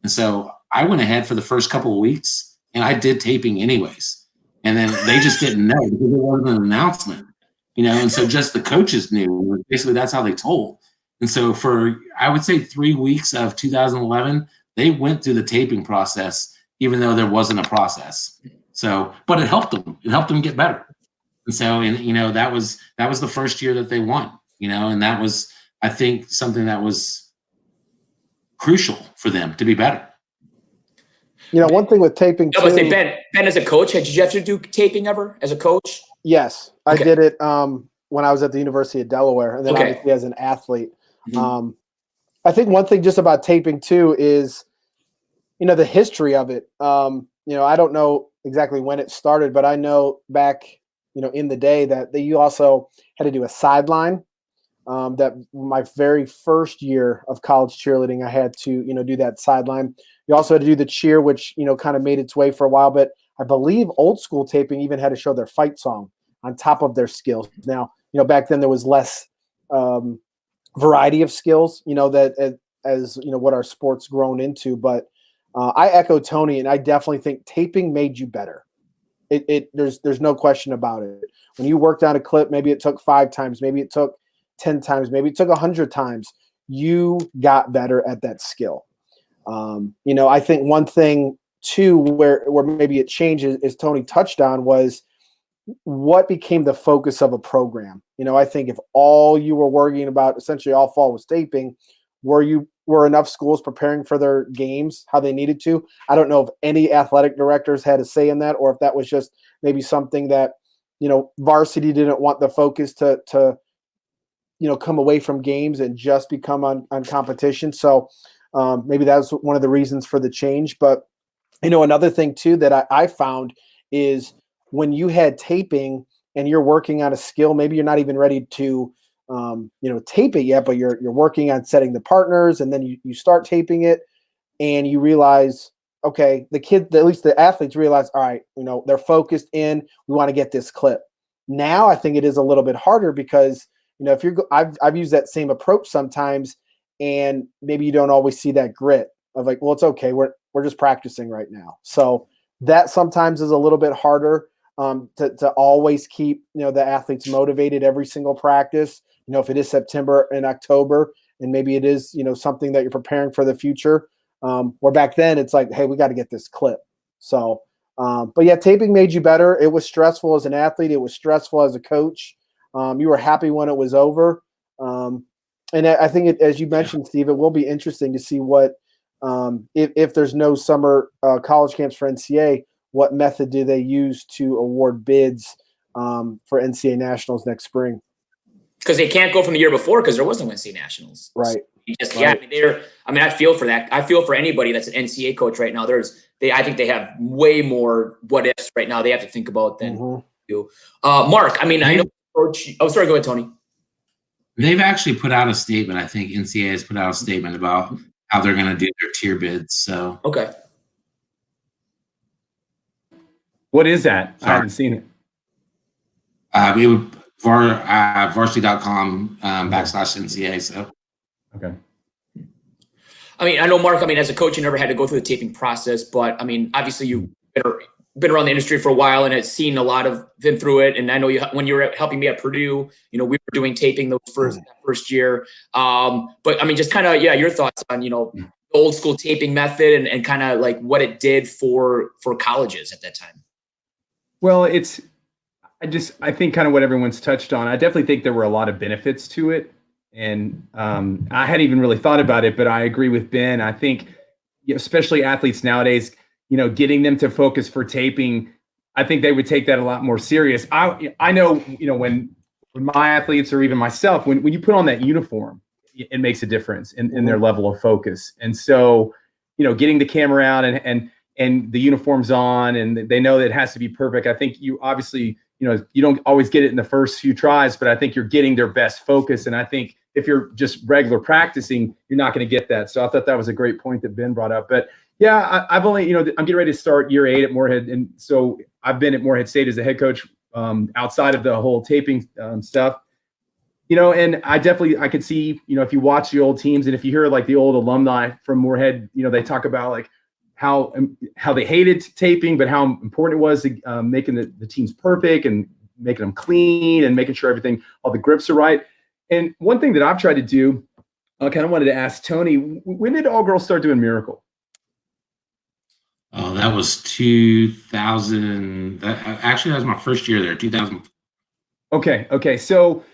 And so I went ahead for the first couple of weeks, and I did taping anyways. And then they just didn't know because there wasn't an announcement, and so just the coaches knew. Basically, that's how they told. And so for, I would say 3 weeks of 2011, they went through the taping process, even though there wasn't a process. So, but it helped them. It helped them get better. And so, that was the first year that they won, and that was, I think, something that was crucial for them to be better. One thing with taping too. I was say, Ben, as a coach, did you have to do taping ever as a coach? Yes, I did it when I was at the University of Delaware, and then obviously as an athlete. Mm-hmm. I think one thing just about taping too is, the history of it. I don't know exactly when it started, but I know back, in the day that you also had to do a sideline. That my very first year of college cheerleading, I had to, do that sideline. You also had to do the cheer, which, kind of made its way for a while. But I believe old school taping even had to show their fight song on top of their skills. Now, back then there was less variety of skills, that as what our sport's grown into. But I echo Tony, and I definitely think taping made you better. There's no question about it. When you worked on a clip, maybe it took 5 times, maybe it took 10 times, maybe it took 100 times. You got better at that skill. I think one thing too, where maybe it changes, as Tony touched on, was what became the focus of a program. I think if all you were worrying about essentially all fall was taping, were enough schools preparing for their games how they needed to? I don't know if any athletic directors had a say in that, or if that was just maybe something that, varsity didn't want the focus to come away from games and just become on competition. So maybe that was one of the reasons for the change. But, another thing too that I found is when you had taping and you're working on a skill, maybe you're not even ready to tape it yet, but you're working on setting the partners, and then you start taping it and you realize, okay, at least the athletes realize, all right, they're focused in, we want to get this clip. Now I think it is a little bit harder because, if I've used that same approach sometimes, and maybe you don't always see that grit of like, well, it's okay. We're just practicing right now. So that sometimes is a little bit harder to always keep, the athletes motivated every single practice. If it is September and October, and maybe it is, something that you're preparing for the future, where back then it's like, hey, we got to get this clip. So, but yeah, taping made you better. It was stressful as an athlete. It was stressful as a coach. You were happy when it was over. And I think as you mentioned, Steve, it will be interesting to see what, if there's no summer college camps for NCAA, what method do they use to award bids for NCAA nationals next spring? Because they can't go from the year before because there was no NCAA nationals. Right. So yeah, I feel for that. I feel for anybody that's an NCAA coach right now. I think they have way more what ifs right now they have to think about than you. Mark, I know coach. Oh, sorry, go ahead, Tony. They've actually put out a statement. I think NCAA has put out a statement about how they're going to do their tier bids. So okay. What is that? Sorry. I haven't seen it. It would varsity.com /NCAA. So okay. I know, Mark, as a coach, you never had to go through the taping process, but obviously you've been around the industry for a while and has seen a lot of them through it. And I know when you were helping me at Purdue, we were doing taping those first year. But just kind of, your thoughts on, the old school taping method and kind of like what it did for colleges at that time. Well, I think kind of what everyone's touched on. I definitely think there were a lot of benefits to it. And I hadn't even really thought about it, but I agree with Ben. I think, especially athletes nowadays, getting them to focus for taping, I think they would take that a lot more serious. I know, when my athletes or even myself, when you put on that uniform, it makes a difference in their level of focus. And so, getting the camera out and the uniform's on and they know that it has to be perfect. I think you obviously, you don't always get it in the first few tries, but I think you're getting their best focus. And I think if you're just regular practicing, you're not going to get that. So I thought that was a great point that Ben brought up. But yeah, I've only, I'm getting ready to start year 8 at Morehead. And so I've been at Morehead State as a head coach outside of the whole taping stuff, and I could see, if you watch the old teams and if you hear like the old alumni from Morehead, they talk about like how they hated taping, but how important it was to making the teams perfect and making them clean and making sure all the grips are right. And one thing that I've tried to do, I kind of wanted to ask Tony, when did All Girls start doing Miracle? Oh, that was 2000. Actually, that was my first year there, 2000. Okay. So,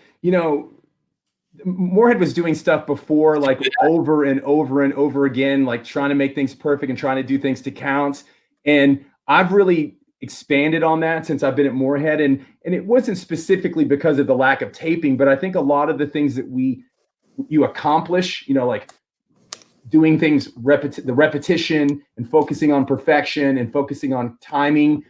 Morehead was doing stuff before, like over and over and over again, like trying to make things perfect and trying to do things to count. And I've really expanded on that since I've been at Morehead. And it wasn't specifically because of the lack of taping, but I think a lot of the things that you accomplish, like doing things, the repetition and focusing on perfection and focusing on timing,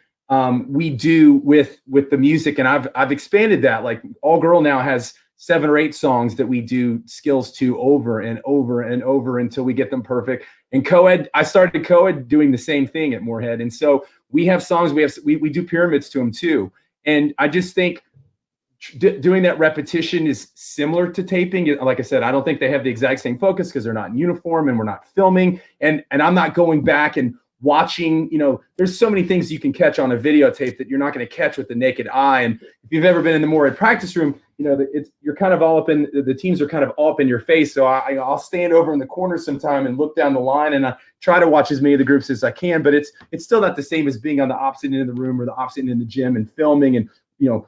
we do with the music. And I've expanded that. Like All Girl now has 7 or 8 songs that we do skills to over and over and over until we get them perfect. And co-ed, I started co-ed doing the same thing at Morehead. And so we have songs, we do pyramids to them too. And I just think doing that repetition is similar to taping. Like I said, I don't think they have the exact same focus because they're not in uniform and we're not filming. And I'm not going back and watching, there's so many things you can catch on a videotape that you're not going to catch with the naked eye. And if you've ever been in the more practice room, you're kind of all up in, the teams are kind of all up in your face. So I'll stand over in the corner sometime and look down the line, and I try to watch as many of the groups as I can, but it's still not the same as being on the opposite end of the room or the opposite end in the gym and filming and,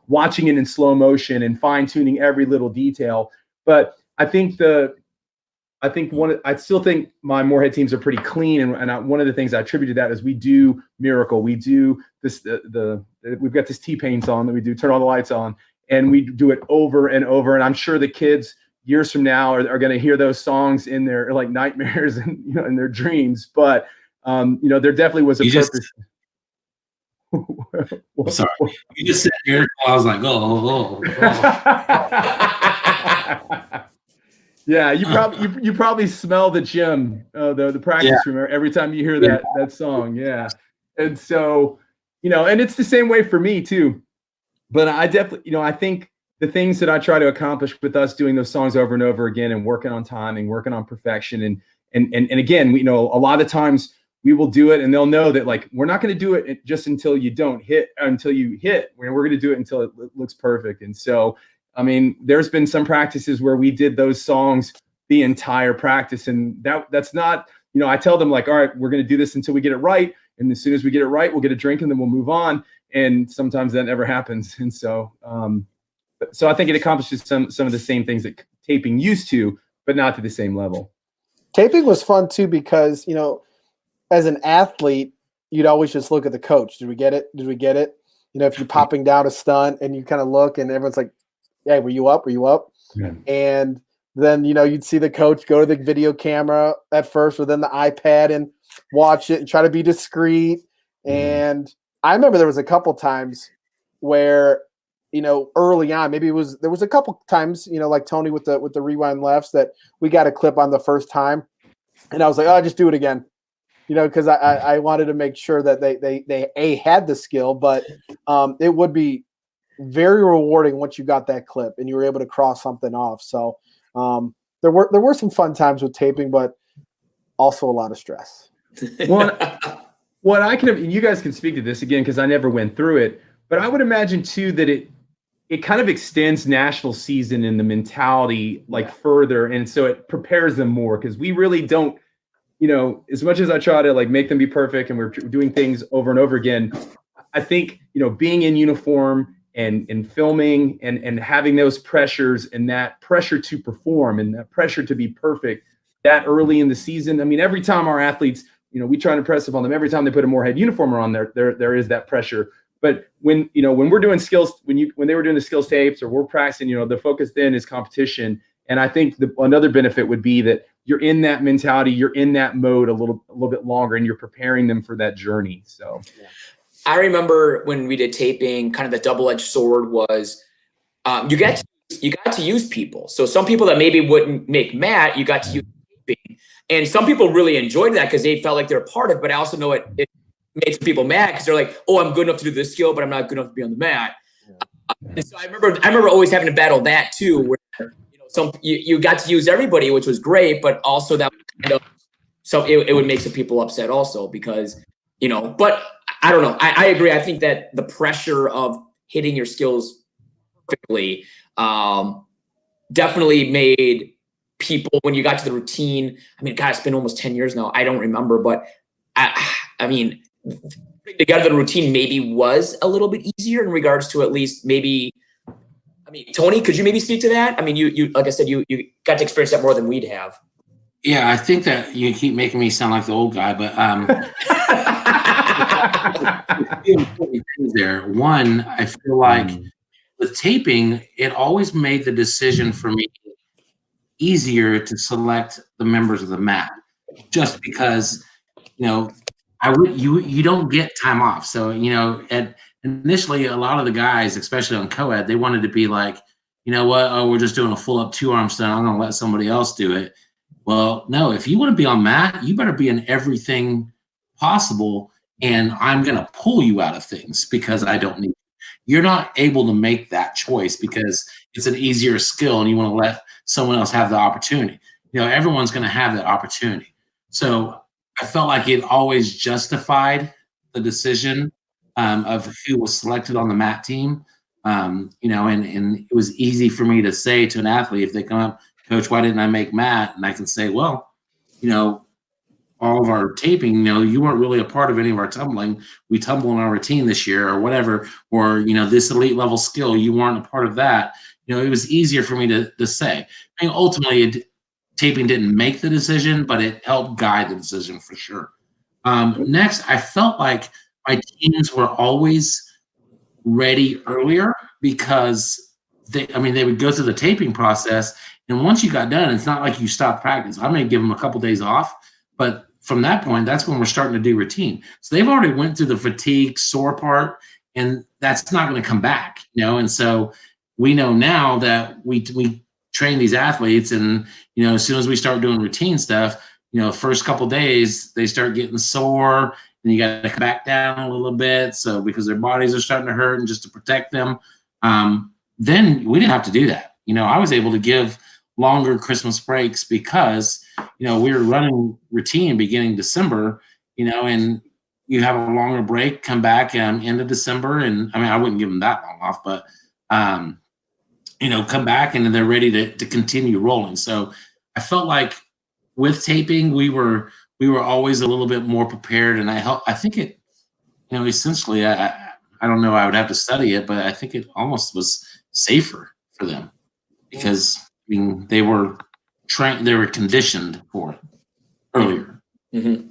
watching it in slow motion and fine tuning every little detail. But I still think my Moorhead teams are pretty clean, and one of the things I attribute to that is we do Miracle. We do this. We've got this T-Pain song that we do, Turn All the Lights On, and we do it over and over. And I'm sure the kids years from now are going to hear those songs in their like nightmares and in their dreams. But there definitely was a purpose. Sorry, you just said here. I was like, oh. Yeah, you probably smell the gym, the practice room every time you hear that song. Yeah, and so and it's the same way for me too. But I definitely, I think the things that I try to accomplish with us doing those songs over and over again and working on timing, working on perfection, and again, a lot of times we will do it, and they'll know that like we're not going to do it just until you hit. We're going to do it until it looks perfect, and so. I mean, there's been some practices where we did those songs the entire practice, and that's not, I tell them like, all right, we're going to do this until we get it right. And as soon as we get it right, we'll get a drink and then we'll move on. And sometimes that never happens. And so, so I think it accomplishes some of the same things that taping used to, but not to the same level. Taping was fun too, because, as an athlete, you'd always just look at the coach. Did we get it? Did we get it? If you're popping down a stunt and you kind of look and everyone's like, hey, were you up? Were you up? Yeah. And then, you'd see the coach go to the video camera at first or then the iPad and watch it and try to be discreet. Mm-hmm. And I remember there was a couple times where, early on, there was a couple times, like Tony with the rewind lefts that we got a clip on the first time. And I was like, oh, just do it again. Because I wanted to make sure that they had the skill, but it would be very rewarding once you got that clip and you were able to cross something off. So there were some fun times with taping, but also a lot of stress. Well, what you guys can speak to this again, because I never went through it, but I would imagine too that it kind of extends national season in the mentality further. And so it prepares them more, because we really don't, as much as I try to like make them be perfect and we're doing things over and over again, I think, being in uniform and filming and having those pressures and that pressure to perform and that pressure to be perfect that early in the season. I mean, every time our athletes, we try to impress upon them, every time they put a Moorhead uniform on, there is that pressure. But when we're doing skills, when they were doing the skills tapes or we're practicing, the focus then is competition. And I think another benefit would be that you're in that mentality, you're in that mode a little bit longer, and you're preparing them for that journey. So. Yeah. I remember when we did taping, kind of the double-edged sword was you got to use people. So some people that maybe wouldn't make mat, you got to use taping. And some people really enjoyed that because they felt like they're a part of it, but I also know it made some people mad because they're like, oh, I'm good enough to do this skill, but I'm not good enough to be on the mat. And so I remember always having to battle that too, where you got to use everybody, which was great, but also that kind of, so it would make some people upset also because, but I don't know. I agree. I think that the pressure of hitting your skills perfectly definitely made people, when you got to the routine, I mean, God, it's been almost 10 years now. I don't remember, but I mean, putting together the routine maybe was a little bit easier in regards to at least maybe, I mean, Tony, could you maybe speak to that? I mean, you like I said, you got to experience that more than we'd have. Yeah, I think that you keep making me sound like the old guy, but there. One, I feel like with taping, it always made the decision for me easier to select the members of the mat, just because you don't get time off. So initially a lot of the guys, especially on co-ed, they wanted to be like, you know what? Oh, we're just doing a full up 2-arm stunt. I'm gonna let somebody else do it. Well, no, if you want to be on mat, you better be in everything possible. And I'm going to pull you out of things because I don't need you're not able to make that choice because it's an easier skill and you want to let someone else have the opportunity. Everyone's going to have that opportunity. So I felt like it always justified the decision of who was selected on the MAT team. And it was easy for me to say to an athlete, if they come up, Coach, why didn't I make MAT? And I can say, well, all of our taping, you weren't really a part of any of our tumbling. We tumble in our routine this year or whatever, or, this elite level skill, you weren't a part of that. It was easier for me to say. I mean, ultimately, taping didn't make the decision, but it helped guide the decision for sure. Next, I felt like my teams were always ready earlier because they would go through the taping process. And once you got done, it's not like you stopped practice. I may give them a couple days off, but from that point, that's when we're starting to do routine. So they've already went through the fatigue, sore part, and that's not going to come back, And so we know now that we train these athletes, and as soon as we start doing routine stuff, first couple days they start getting sore, and you got to come back down a little bit, so because their bodies are starting to hurt, and just to protect them. Then we didn't have to do that. I was able to give longer Christmas breaks because we were running routine beginning December, and you have a longer break, come back end of December, and I wouldn't give them that long off, but come back and then they're ready to continue rolling. So I felt like with taping, we were always a little bit more prepared, and I think it, essentially, I don't know, I would have to study it, but I think it almost was safer for them because they were trained, they were conditioned for it earlier. Mm-hmm.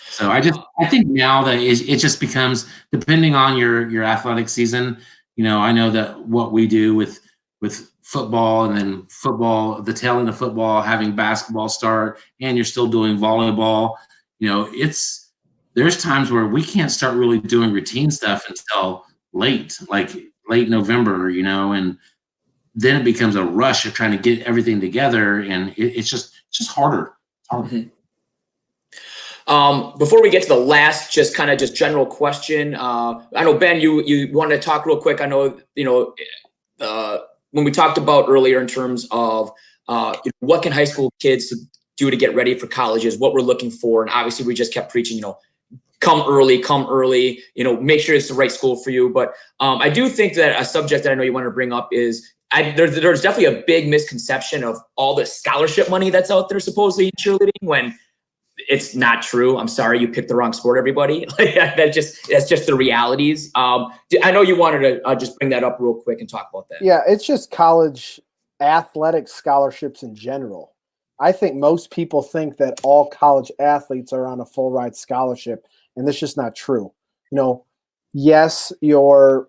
So I think now that it just becomes, depending on your athletic season, I know that what we do with football, and then football, the tail end of football, having basketball start, and you're still doing volleyball, there's times where we can't start really doing routine stuff until late November, and then it becomes a rush of trying to get everything together, and it's just harder. Mm-hmm. Before we get to the last, just general question, I know, Ben, you wanted to talk real quick. I know, when we talked about earlier in terms of what can high school kids do to get ready for colleges, what we're looking for. And obviously we just kept preaching, come early, make sure it's the right school for you. But I do think that a subject that I know you want to bring up is there's definitely a big misconception of all the scholarship money that's out there supposedly in cheerleading, when it's not true. I'm sorry, you picked the wrong sport, everybody. That's just the realities. I know you wanted to just bring that up real quick and talk about that. Yeah, it's just college athletic scholarships in general. I think most people think that all college athletes are on a full ride scholarship, and that's just not true. Yes, your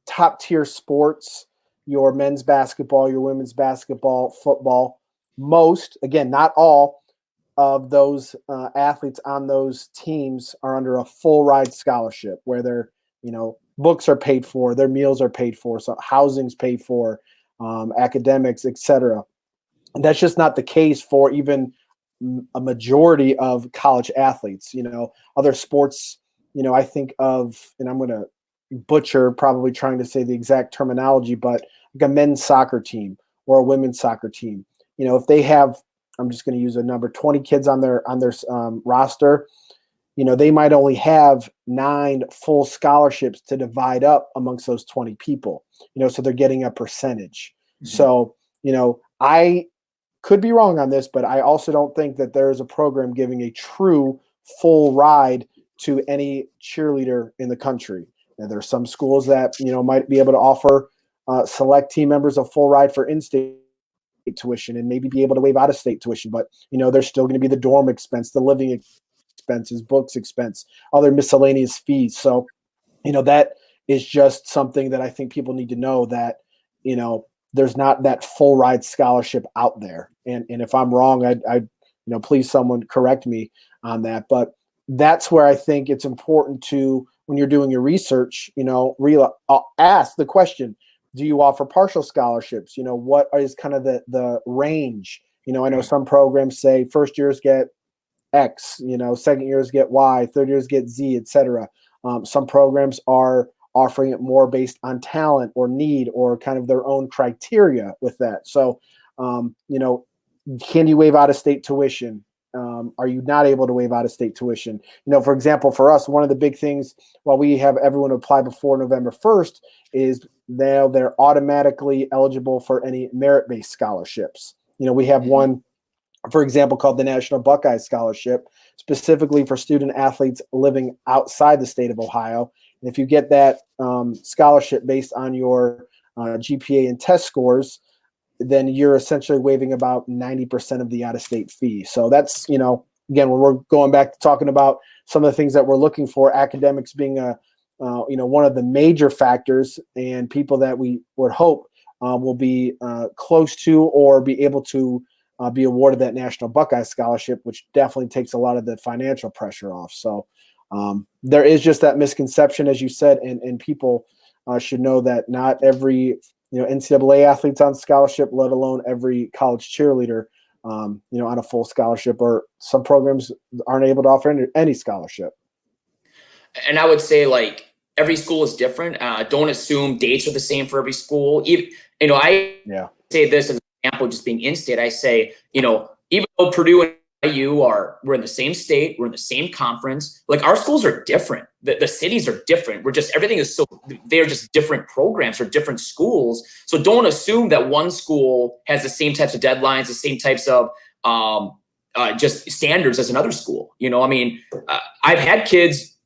top tier sports, your men's basketball, your women's basketball, football, most, again, not all of those athletes on those teams are under a full ride scholarship where their, books are paid for, their meals are paid for, so housing's paid for, academics, etc. And that's just not the case for even a majority of college athletes. Other sports, I think of, and I'm going to butcher probably trying to say the exact terminology, but like a men's soccer team or a women's soccer team, if they have, I'm just going to use a number, 20 kids on their roster, they might only have 9 full scholarships to divide up amongst those 20 people, so they're getting a percentage. Mm-hmm. So, I could be wrong on this, but I also don't think that there is a program giving a true full ride to any cheerleader in the country. Now, there are some schools that, might be able to offer select team members a full ride for in-state tuition and maybe be able to waive out-of-state tuition, but there's still going to be the dorm expense, the living expenses, books expense, other miscellaneous fees. So that is just something that I think people need to know, that there's not that full ride scholarship out there, and if I'm wrong, I please someone correct me on that, but that's where I think it's important to, when you're doing your research, ask the question, do you offer partial scholarships? What is kind of the range? I know some programs say first years get X, second years get Y, third years get Z, etc. Some programs are offering it more based on talent or need or kind of their own criteria with that. So, can you waive out-of-state tuition? Are you not able to waive out-of-state tuition? For example, for us, one of the big things while we have everyone apply before November 1st is now they're automatically eligible for any merit-based scholarships. We have one, for example, called the National Buckeye Scholarship, specifically for student athletes living outside the state of Ohio. And if you get that scholarship based on your GPA and test scores, then you're essentially waiving about 90% of the out-of-state fee. So that's, again, when we're going back to talking about some of the things that we're looking for, academics being one of the major factors, and people that we would hope will be close to or be able to be awarded that National Buckeye Scholarship, which definitely takes a lot of the financial pressure off. So there is just that misconception, as you said, and people should know that not every NCAA athletes on scholarship, let alone every college cheerleader, on a full scholarship, or some programs aren't able to offer any scholarship. And I would say, like, every school is different. Don't assume dates are the same for every school. I say this as an example, just being in-state. I say, even though Purdue and IU we're in the same state, we're in the same conference. Like, our schools are different. The cities are different. They're just different programs or different schools. So don't assume that one school has the same types of deadlines, the same types of just standards as another school. I've had kids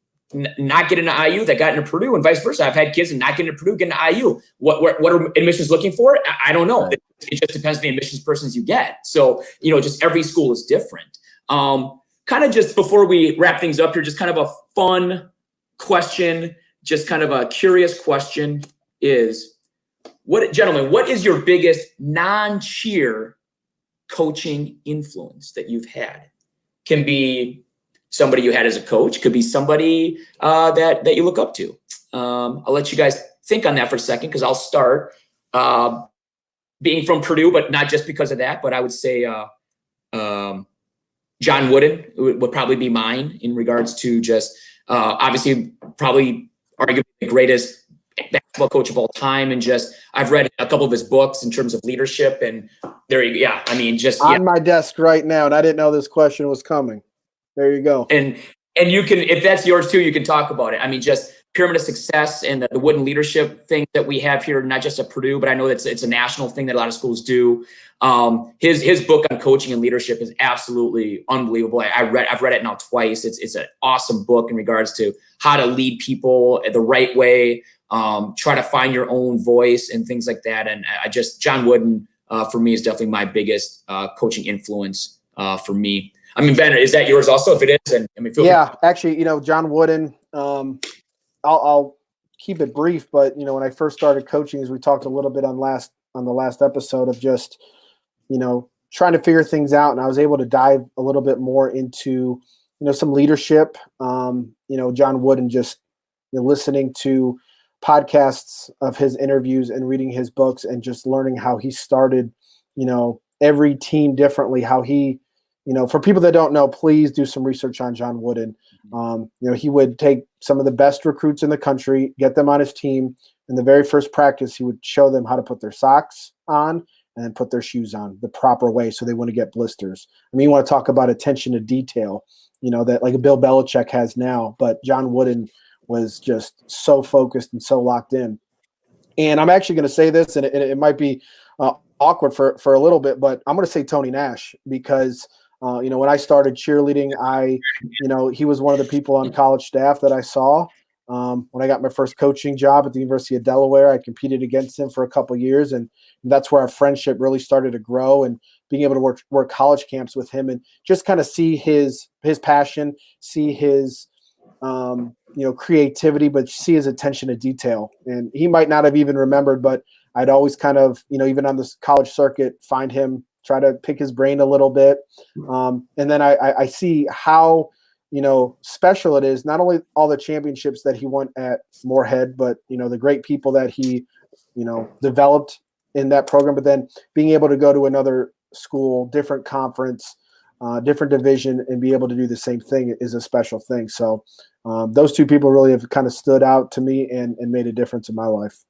not get into IU that got into Purdue, and vice versa. I've had kids not get into Purdue, get into IU. What are admissions looking for? I don't know. Right. It just depends on the admissions persons you get. So, just every school is different. Kind of just before we wrap things up here, just kind of a fun question, just kind of a curious question is, what is your biggest non-cheer coaching influence that you've had? Can be somebody you had as a coach, could be somebody that you look up to. I'll let you guys think on that for a second, because I'll start. Being from Purdue, but not just because of that, but I would say John Wooden would probably be mine in regards to just obviously probably arguably the greatest basketball coach of all time. And just, I've read a couple of his books in terms of leadership, and on my desk right now. And I didn't know this question was coming. There you go. And you can, if that's yours too, you can talk about it. Just Pyramid of Success and the Wooden leadership thing that we have here, not just at Purdue, but I know it's a national thing that a lot of schools do. His book on coaching and leadership is absolutely unbelievable. I've read it now twice. It's an awesome book in regards to how to lead people the right way, try to find your own voice and things like that. And John Wooden for me is definitely my biggest coaching influence for me. Ben, is that yours also? If it is, and actually, John Wooden. I'll keep it brief, but when I first started coaching, as we talked a little bit on the last episode, of just trying to figure things out, and I was able to dive a little bit more into some leadership. John Wooden, just listening to podcasts of his interviews and reading his books, and just learning how he started every team differently, how he. For people that don't know, please do some research on John Wooden. He would take some of the best recruits in the country, get them on his team. In the very first practice, he would show them how to put their socks on and then put their shoes on the proper way so they wouldn't get blisters. You want to talk about attention to detail, that like a Bill Belichick has now, but John Wooden was just so focused and so locked in. And I'm actually going to say this, and it might be awkward for a little bit, but I'm going to say Tony Nash, because when I started cheerleading, he was one of the people on college staff that I saw. When I got my first coaching job at the University of Delaware, I competed against him for a couple of years, and that's where our friendship really started to grow, and being able to work college camps with him and just kind of see his passion, see his creativity, but see his attention to detail. And he might not have even remembered, but I'd always kind of, even on this college circuit, find him, try to pick his brain a little bit. And then I see how, special it is, not only all the championships that he won at Moorhead, but, the great people that he, developed in that program, but then being able to go to another school, different conference, different division, and be able to do the same thing is a special thing. So those two people really have kind of stood out to me and made a difference in my life.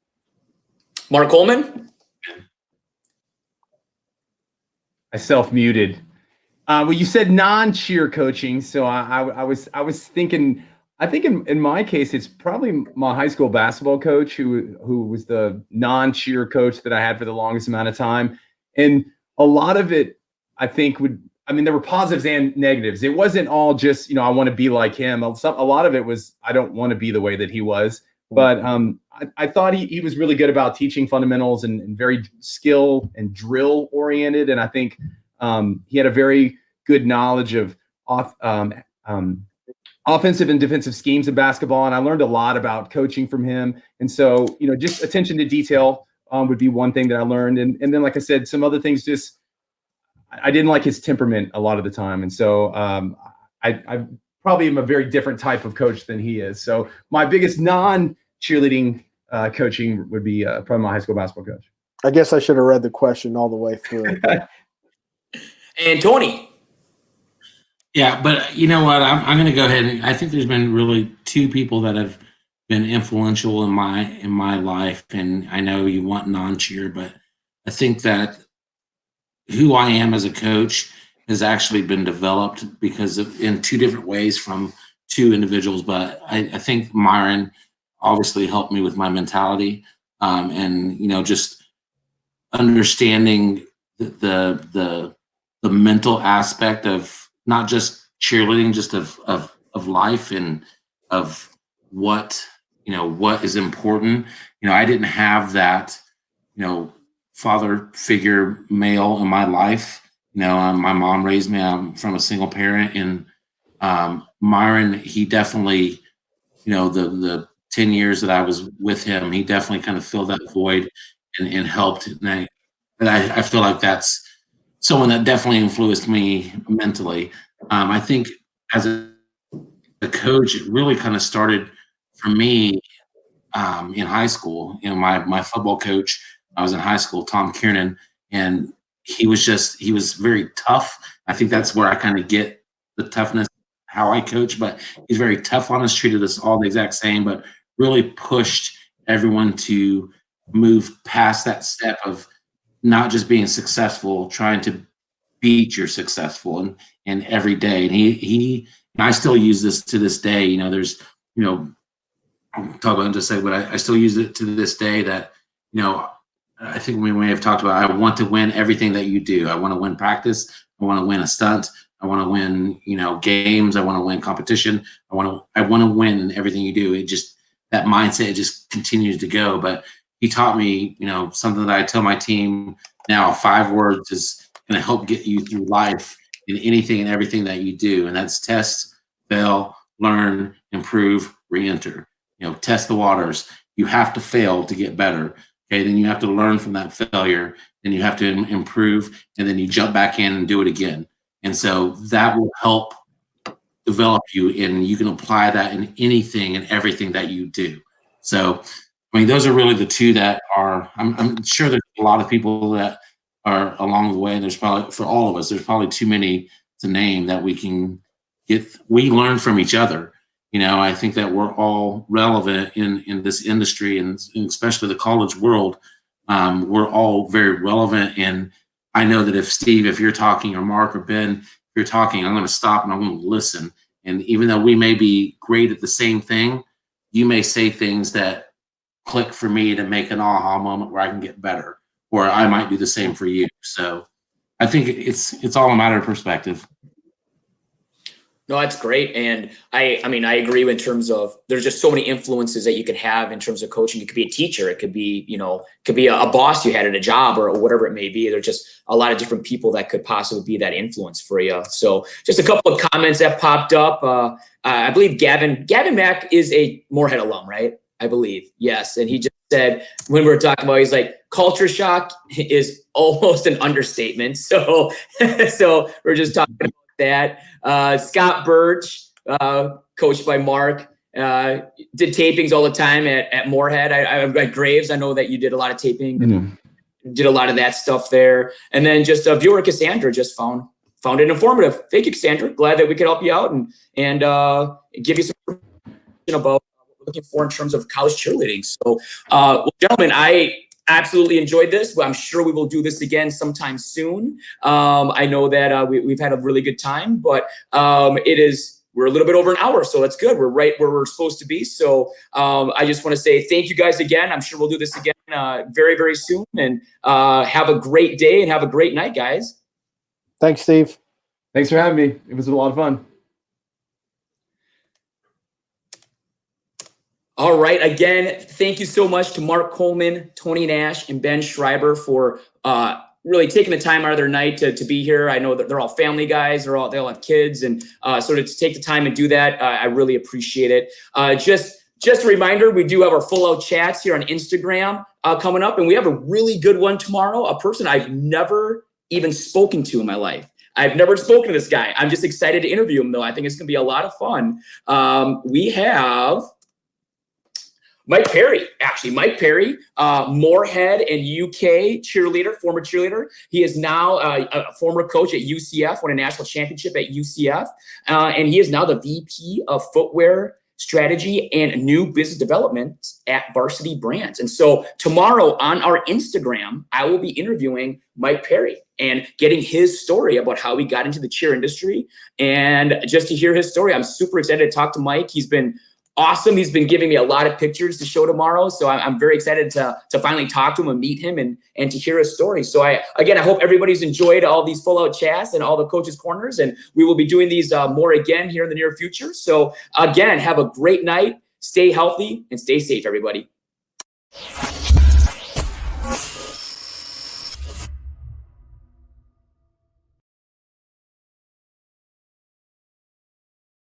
Mark Coleman? I self-muted. Well, you said non-cheer coaching, so I was thinking. I think in my case, it's probably my high school basketball coach who was the non-cheer coach that I had for the longest amount of time, and a lot of it, I think, there were positives and negatives. It wasn't all just I want to be like him. A lot of it was I don't want to be the way that he was. But I thought he was really good about teaching fundamentals and very skill and drill oriented. And I think he had a very good knowledge of offensive and defensive schemes in basketball. And I learned a lot about coaching from him. And so, just attention to detail would be one thing that I learned. And then, like I said, some other things, just I didn't like his temperament a lot of the time. And so I probably am a very different type of coach than he is. So my biggest non-cheerleading coaching would be probably my high school basketball coach. I guess I should have read the question all the way through. And Tony? Yeah, but you know what? I'm going to go ahead and I think there's been really two people that have been influential in my life, and I know you want non-cheer, but I think that who I am as a coach has actually been developed because in two different ways from two individuals. But I think Myron obviously helped me with my mentality, and just understanding the mental aspect of not just cheerleading, just of life and of what is important. I didn't have that father figure male in my life. My mom raised me. I'm from a single parent, and Myron, he definitely, the 10 years that I was with him, he definitely kind of filled that void and helped. And I feel like that's someone that definitely influenced me mentally. I think as a coach, it really kind of started for me in high school. My football coach, I was in high school, Tom Kiernan, and he was very tough. I think that's where I kind of get the toughness, how I coach, but he's very tough on us, treated us all the exact same, but really pushed everyone to move past that step of not just being successful, trying to beat your successful and every day. And I still use this to this day. There's, I'll talk about it just say, but I still use it to this day that, I think we may have talked about, I want to win everything that you do. I want to win practice. I want to win a stunt. I want to win, games. I want to win competition. I want to win in everything you do. That mindset, it just continues to go. But he taught me, something that I tell my team now, 5 words is going to help get you through life in anything and everything that you do. And that's test, fail, learn, improve, re-enter. Test the waters. You have to fail to get better. Okay, then you have to learn from that failure. Then you have to improve, and then you jump back in and do it again. And so that will help develop you, and you can apply that in anything and everything that you do. So, those are really the two that are. I'm sure there's a lot of people that are along the way. There's probably, for all of us, there's probably too many to name that we can get. We learn from each other. I think that we're all relevant in this industry, and especially the college world. We're all very relevant. And I know that if Steve, if you're talking, or Mark or Ben, if you're talking, I'm going to stop and I'm going to listen. And even though we may be great at the same thing, you may say things that click for me to make an aha moment where I can get better, or I might do the same for you. So I think it's all a matter of perspective. No, that's great. And I agree in terms of there's just so many influences that you could have in terms of coaching. It could be a teacher. It could be, a boss you had at a job or whatever it may be. There's just a lot of different people that could possibly be that influence for you. So just a couple of comments that popped up. I believe Gavin Mack is a Moorhead alum, right? I believe. Yes. And he just said, when we were talking about, he's like, culture shock is almost an understatement. So we're just talking about that. Scott Birch, coached by Mark, did tapings all the time at Moorhead. At Graves, I know that you did a lot of taping, did a lot of that stuff there. And then just viewer Cassandra just found found it informative. Thank you, Cassandra. Glad that we could help you out and give you some information about what we're looking for in terms of college cheerleading. So, well, gentlemen, I absolutely enjoyed this. I'm sure we will do this again sometime soon. I know that we've had a really good time, but we're a little bit over an hour, so that's good. We're right where we're supposed to be. So I just want to say thank you guys again. I'm sure we'll do this again very, very soon. And have a great day and have a great night, guys. Thanks, Steve. Thanks for having me. It was a lot of fun. All right. Again, thank you so much to Mark Coleman, Tony Nash, and Ben Schreiber for really taking the time out of their night to be here. I know that they're all family guys. They all have kids. And so to take the time and do that, I really appreciate it. Just a reminder, we do have our full out chats here on Instagram coming up. And we have a really good one tomorrow. A person I've never even spoken to in my life. I've never spoken to this guy. I'm just excited to interview him, though. I think it's going to be a lot of fun. We have Mike Perry, actually. Mike Perry, Moorhead and UK cheerleader, former cheerleader. He is now a former coach at UCF, won a national championship at UCF. And he is now the VP of footwear strategy and new business development at Varsity Brands. And so tomorrow on our Instagram, I will be interviewing Mike Perry and getting his story about how he got into the cheer industry. And just to hear his story, I'm super excited to talk to Mike. He's been awesome. He's been giving me a lot of pictures to show tomorrow. So I'm very excited to finally talk to him and meet him and to hear his story. So I hope everybody's enjoyed all these full out chats and all the coaches corners, and we will be doing these more again here in the near future. So again, have a great night, stay healthy and stay safe, everybody.